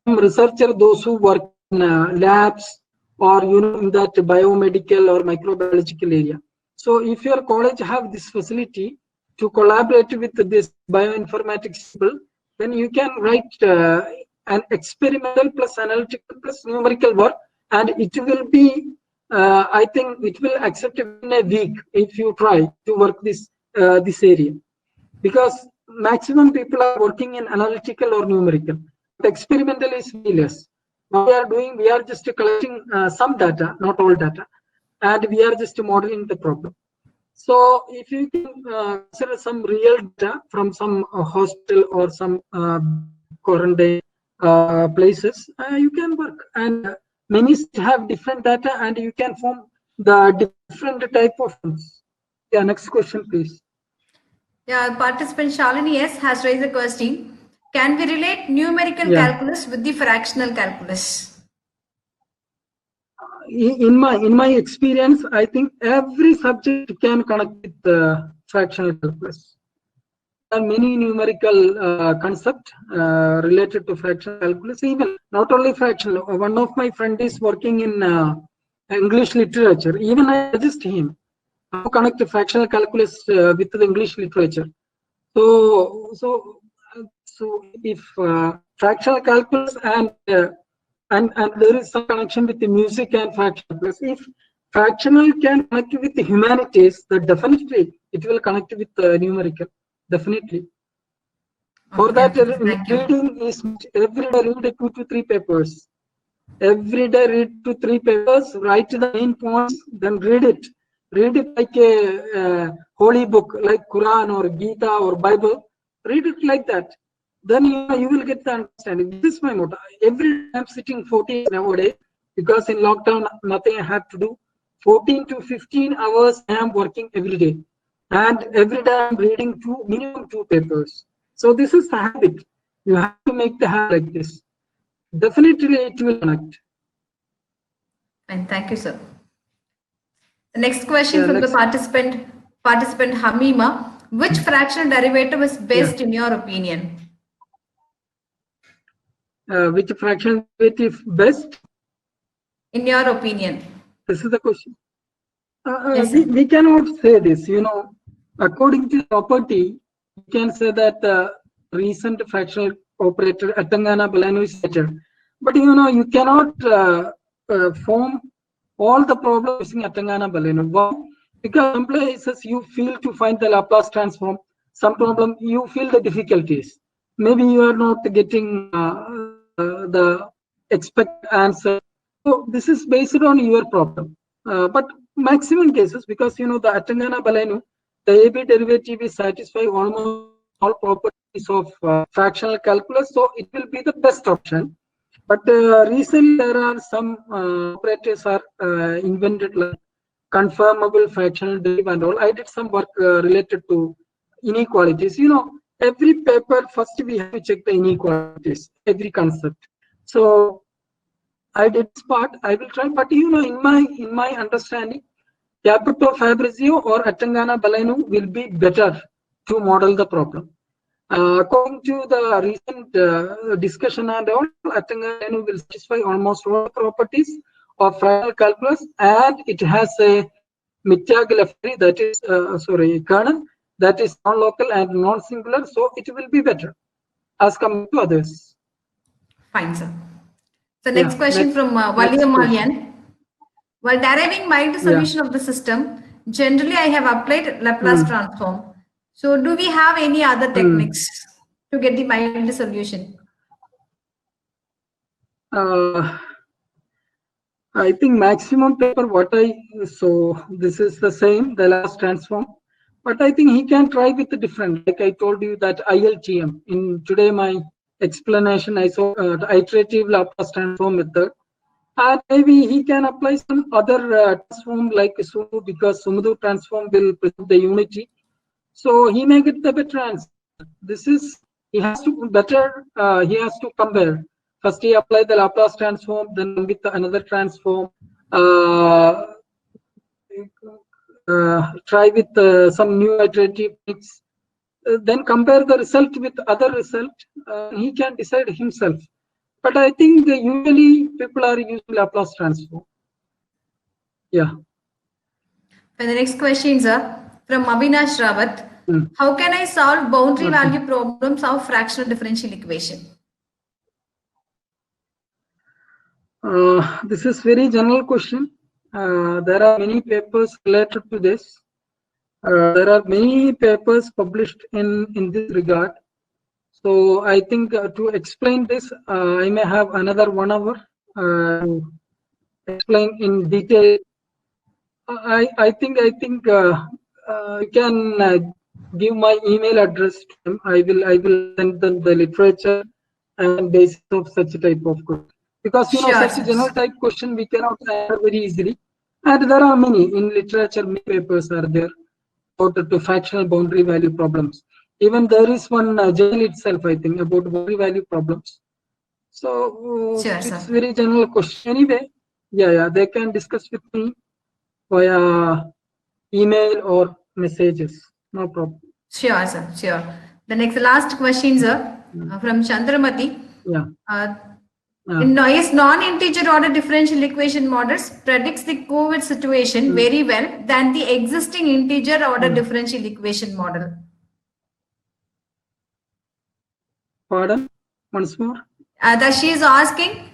researcher, those who work in labs or in that biomedical or microbiological area. So if your college have this facility to collaborate with this bioinformatics people, then you can write an experimental plus analytical plus numerical work, and it will be I think it will accept in a week if you try to work this area, because maximum people are working in analytical or numerical. The experimental is very less. What we are doing, we are just collecting some data, not all data, and we are just modeling the problem. So if you can consider some real data from some hospital or some quarantine places, you can work. And many have different data, and you can form the different type of ones. Yeah, next question, please. Yeah, participant Shalini S has raised a question. Can we relate numerical calculus with the fractional calculus? In my experience, I think every subject can connect with the fractional calculus. There are many numerical concepts related to fractional calculus. Even not only fractional. One of my friends is working in English literature. Even I suggest him to connect the fractional calculus with the English literature. So if fractional calculus and there is some connection with the music and fractional calculus. If fractional can connect with the humanities, then definitely it will connect with the numerical. Definitely. For that, reading is every day read 2 to 3 papers. Every day read 2 to 3 papers. Write the main points, then read it. Read it like a holy book, like Quran or Gita or Bible. Read it like that. Then you will get the understanding. This is my motto. Every day I'm sitting 14 nowadays, because in lockdown nothing I have to do. 14 to 15 hours I am working every day, and every day I'm reading minimum 2 papers. So this is a habit. You have to make the habit like this. Definitely it will connect. And thank you, sir. The next question from the participant Hamima. Which fractional derivative is best in your opinion? Which fractional derivative best? In your opinion. This is the question. Yes, we cannot say this. According to property, you can say that the recent fractional operator Attangana-Balenu is better. But you cannot form all the problems using Attangana-Balenu. Why? Because some places you feel to find the Laplace transform, some problem you feel the difficulties. Maybe you are not getting the expected answer. So this is based on your problem. But maximum cases, because the Attangana-Balenu, the AB derivative is satisfy almost all properties of fractional calculus, so it will be the best option. But recently there are some operators are invented, like confirmable fractional derivative and all. I did some work related to inequalities. Every paper first we have to check the inequalities, every concept. So I did this part. I will try, but you know, in my understanding, Capito Fabrizio or Attangana Baleno will be better to model the problem. According to the recent discussion and all, Attangana Baleno will satisfy almost all the properties of fractional calculus, and it has a Mittag-Leffery, that is kernel that is non-local and non-singular, so it will be better as compared to others. Fine, sir. So next question next- from next William question. Malian. While deriving mild solution of the system, generally I have applied Laplace transform. So do we have any other techniques to get the mild solution? I think maximum paper this is the same, the last transform, but I think he can try with the different, like I told you that ILTM. In today my explanation, I saw the iterative Laplace transform method, and maybe he can apply some other transform like Sumu, because Sumudu transform will present the unity, so he may get the better answer. This is, he has to compare. First he apply the Laplace transform, then with another transform, try with some new iterative techniques, then compare the result with other result. He can decide himself. But I think usually people are using Laplace transform. Yeah. For the next question, sir, from Avinash Rawat. How can I solve boundary value problems of fractional differential equation? This is very general question. There are many papers related to this. There are many papers published in this regard. So I think to explain this, I may have another 1 hour to explain in detail. I think you can give my email address to them. I will send them the literature and basis of such type of question. Because you know, such a general type question we cannot answer very easily. And there are many in literature, many papers are there about the fractional boundary value problems. Even there is one journal itself, I think, about boundary value problems. So it's very general question. Anyway, they can discuss with me via email or messages. No problem. Sure, sir. Sure. The last question, sir, from Chandramati. Is non-integer order differential equation models predicts the COVID situation very well than the existing integer order differential equation model. Pardon? Once more. That she is asking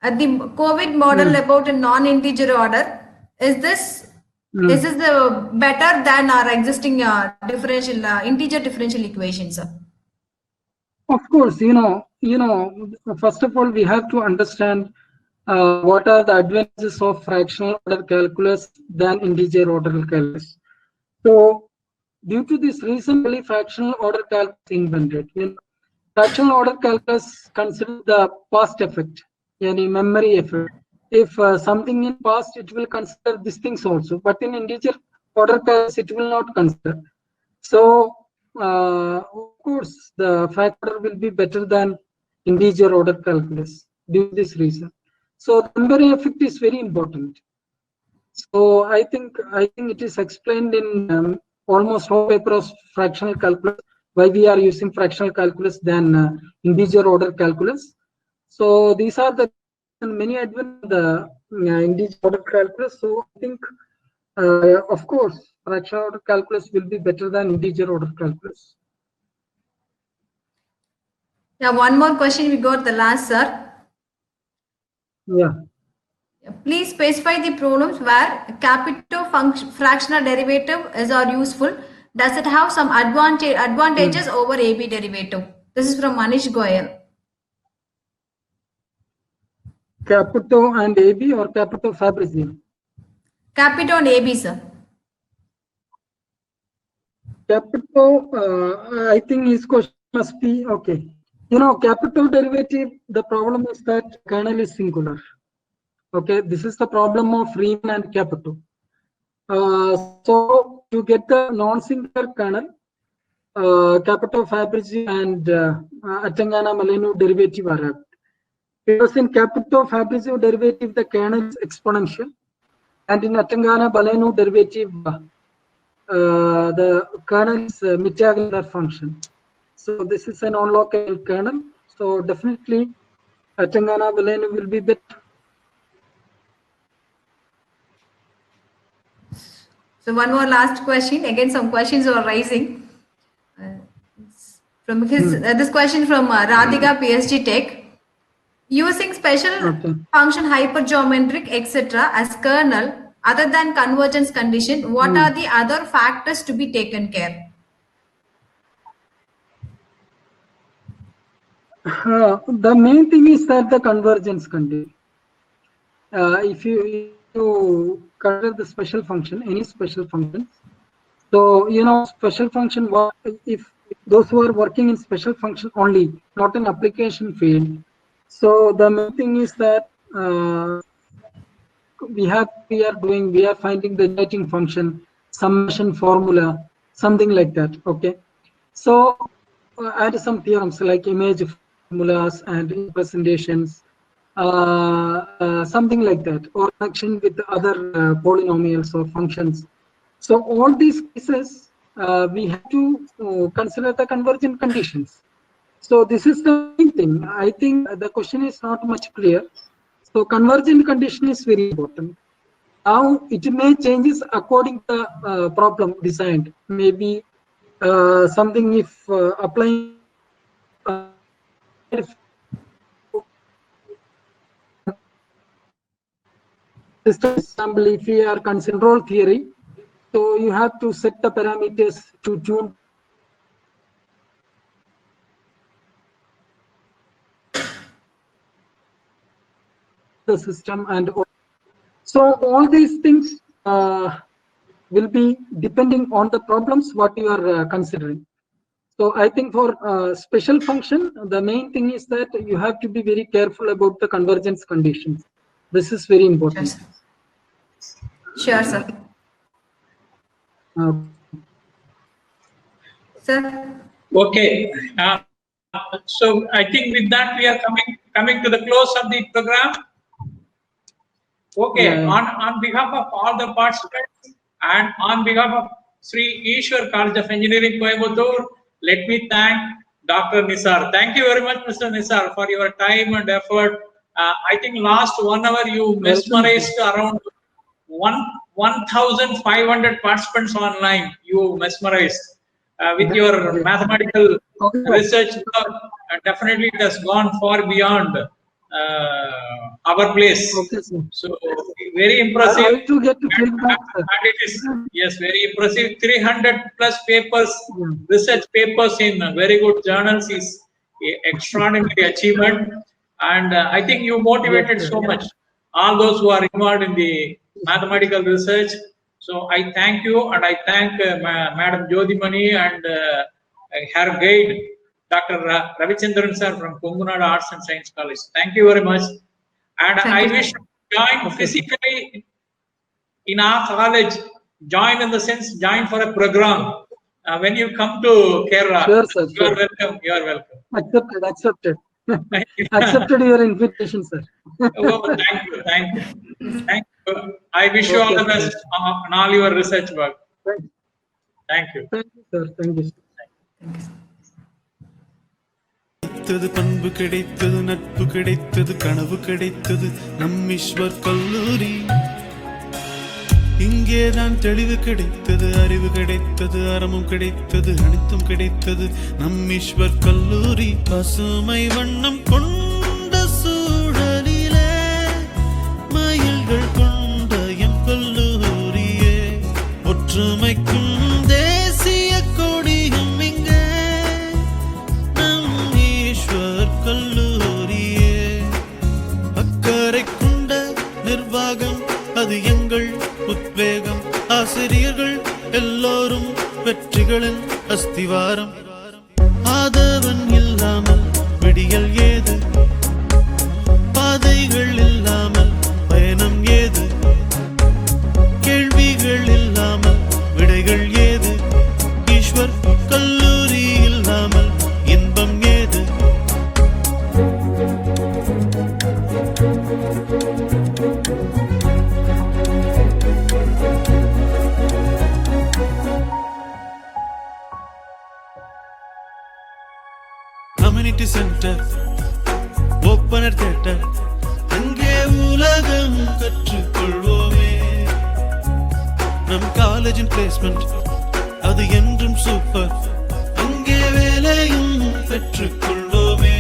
the COVID model about a non-integer order. Is this the better than our existing differential integer differential equations, sir? Of course, you know, first of all, we have to understand what are the advantages of fractional order calculus than integer order calculus. So, due to this reason, only fractional order calculus invented. Fractional order calculus considers the past effect, any memory effect. If something in past, it will consider these things also. But in integer order calculus, it will not consider. So, of course, the factor will be better than integer order calculus due to this reason. So, the memory effect is very important. So, I think it is explained in almost all papers of fractional calculus why we are using fractional calculus than integer order calculus. So, these are the many advantages of the integer order calculus. So, I think, of course, fractional order calculus will be better than integer order calculus. Yeah, one more question we got the last, sir. Yeah. Please specify the problems where capital fractional derivative is useful. Does it have some advantages over AB derivative? This is from Manish Goyal. Capito and AB or Capito Fabrizio? Capito and AB, sir. Capito, I think his question must be, okay. You know, Capito derivative, the problem is that kernel is singular. Okay, this is the problem of Riemann and Capito. So, to get the non-singular kernel, Capito Fabrizio and Attangana Baleno derivative are. Because in Capito Fabrizio derivative, the kernel is exponential, and in Atangana Baleno derivative, the kernel is a Mityagalar function. So this is a non-local kernel. So definitely Atangana Baleno will be better. So one more last question. Again, some questions are rising. From this question from Radhika PSG Tech. Using special function hypergeometric etc. as kernel other than convergence condition, what are the other factors to be taken care? The main thing is that the convergence condition. If you consider the special function, any special function, so special function, if those who are working in special function only, not in application field. So the main thing is that we are finding the uniting function, summation formula, something like that. Okay, so add some theorems like image formulas and representations, something like that, or connection with other polynomials or functions. So all these cases we have to consider the convergent conditions. So this is the main thing. I think the question is not much clear. So convergent condition is very important. Now it may changes according to the problem designed. Maybe something if applying system example, if we are considering control theory, so you have to set the parameters to tune the system, and so all these things will be depending on the problems what you are considering. So I think for special function, the main thing is that you have to be very careful about the convergence conditions. This is very important. Sure, sir. Sir. Okay. So I think with that we are coming to the close of the program. Okay. On behalf of all the participants and on behalf of Sri Ishwar College of Engineering, Coimbatore, let me thank Dr. Nisar. Thank you very much, Mr. Nisar, for your time and effort. I think last 1 hour you mesmerized around 1,500 participants online. You mesmerized with your mathematical research. Definitely it has gone far beyond our place. So very impressive. I to get to feedback, and it is, yes, very impressive. 300 plus papers, research papers in very good journals is an extraordinary achievement. And I think you motivated so much all those who are involved in the mathematical research. So I thank you, and I thank Madam Jyodhimani and her guide, Dr. Ravichandran sir from Kongunadu Arts and Science College. Thank you very much. And I wish you join physically in our college. Join in the sense, join for a program. When you come to Kerala, sure, sir, you are welcome. You are welcome. Accepted. Accepted your invitation, sir. Oh, thank you. Thank you. I wish you all the best on all your research work. Thank you. Thank you, sir. Thank you. கிடைத்தது பண்பு கிடைத்தது நட்பு கிடைத்தது கனவு கிடைத்தது நம் ஈஸ்வர் கல்லூரி. இங்கேதான் தெளிவு கிடைத்தது, அறிவு கிடைத்தது, அறமும் கிடைத்தது, அனைத்தும் கிடைத்தது நம் ஈஸ்வர் கல்லூரி. பசுமை வண்ணம் கொண்ட சூழலிலே மயில்கள் கொண்ட எம் கல்லூரியே, ஒற்றுமைக்கும் தேசிய கொடியும் இங்கே நம் ஈஸ்வர் கல்லூரியே. அக்கறை கொண்ட நிர்வாகம் அது எங்கள் உத்வேகம், ஆசிரியர்கள் எல்லோரும் வெற்றிகளின் அஸ்திவாரம். ஆதவன் இல்லாமல் விடியல் ஏது, பாதைகள் இல்லாமல் பயணம் ஏது, கேள்விகள் இல்லாமல் விடைகள் ஏது, ஈஸ்வர் கல்லூரி இல்லாமல் இன்பம் ஏது. கம்யூனிட்டி சென்டர், ஓப்பனர் தியேட்டர், அங்கே உலகம் கற்றுக்கொள்வோமே. நம் காலேஜின் பிளேஸ்மெண்ட் அது என்றும் சூப்பர், அங்கே வேலையும் பெற்றுக்கொள்வோமே.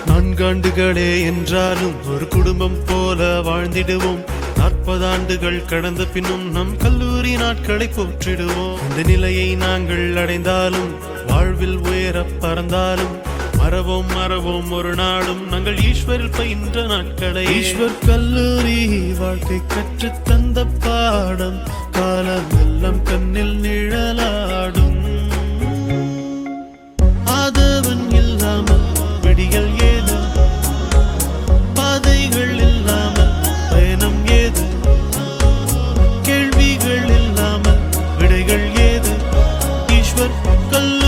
4 ஆண்டுகளே என்றாலும் ஒரு குடும்பம் போல வாழ்ந்திடுவோம். 40 ஆண்டுகள் கடந்த பின்னும் நம் கல்லூரி நாட்களை போற்றிடுவோம். இந்த நிலையை நாங்கள் அடைந்தாலும், வாழ்வில் உயர பறந்தாலும், மறவோம் ஒரு நாளும் நாங்கள் ஈஸ்வரில் பயின்ற நாட்களை. ஈஸ்வர் கல்லூரி வாழ்க்கை கற்று தந்த பாடம், காலமெல்லாம் கண்ணில் நிழலாடும். ஆதவன் இல்லாமல் விடிகள் ஏது, பாதைகள் இல்லாமல் பயணம் ஏது, கேள்விகள் இல்லாமல் விடைகள் ஏது. ஈஸ்வர் கல்லூரி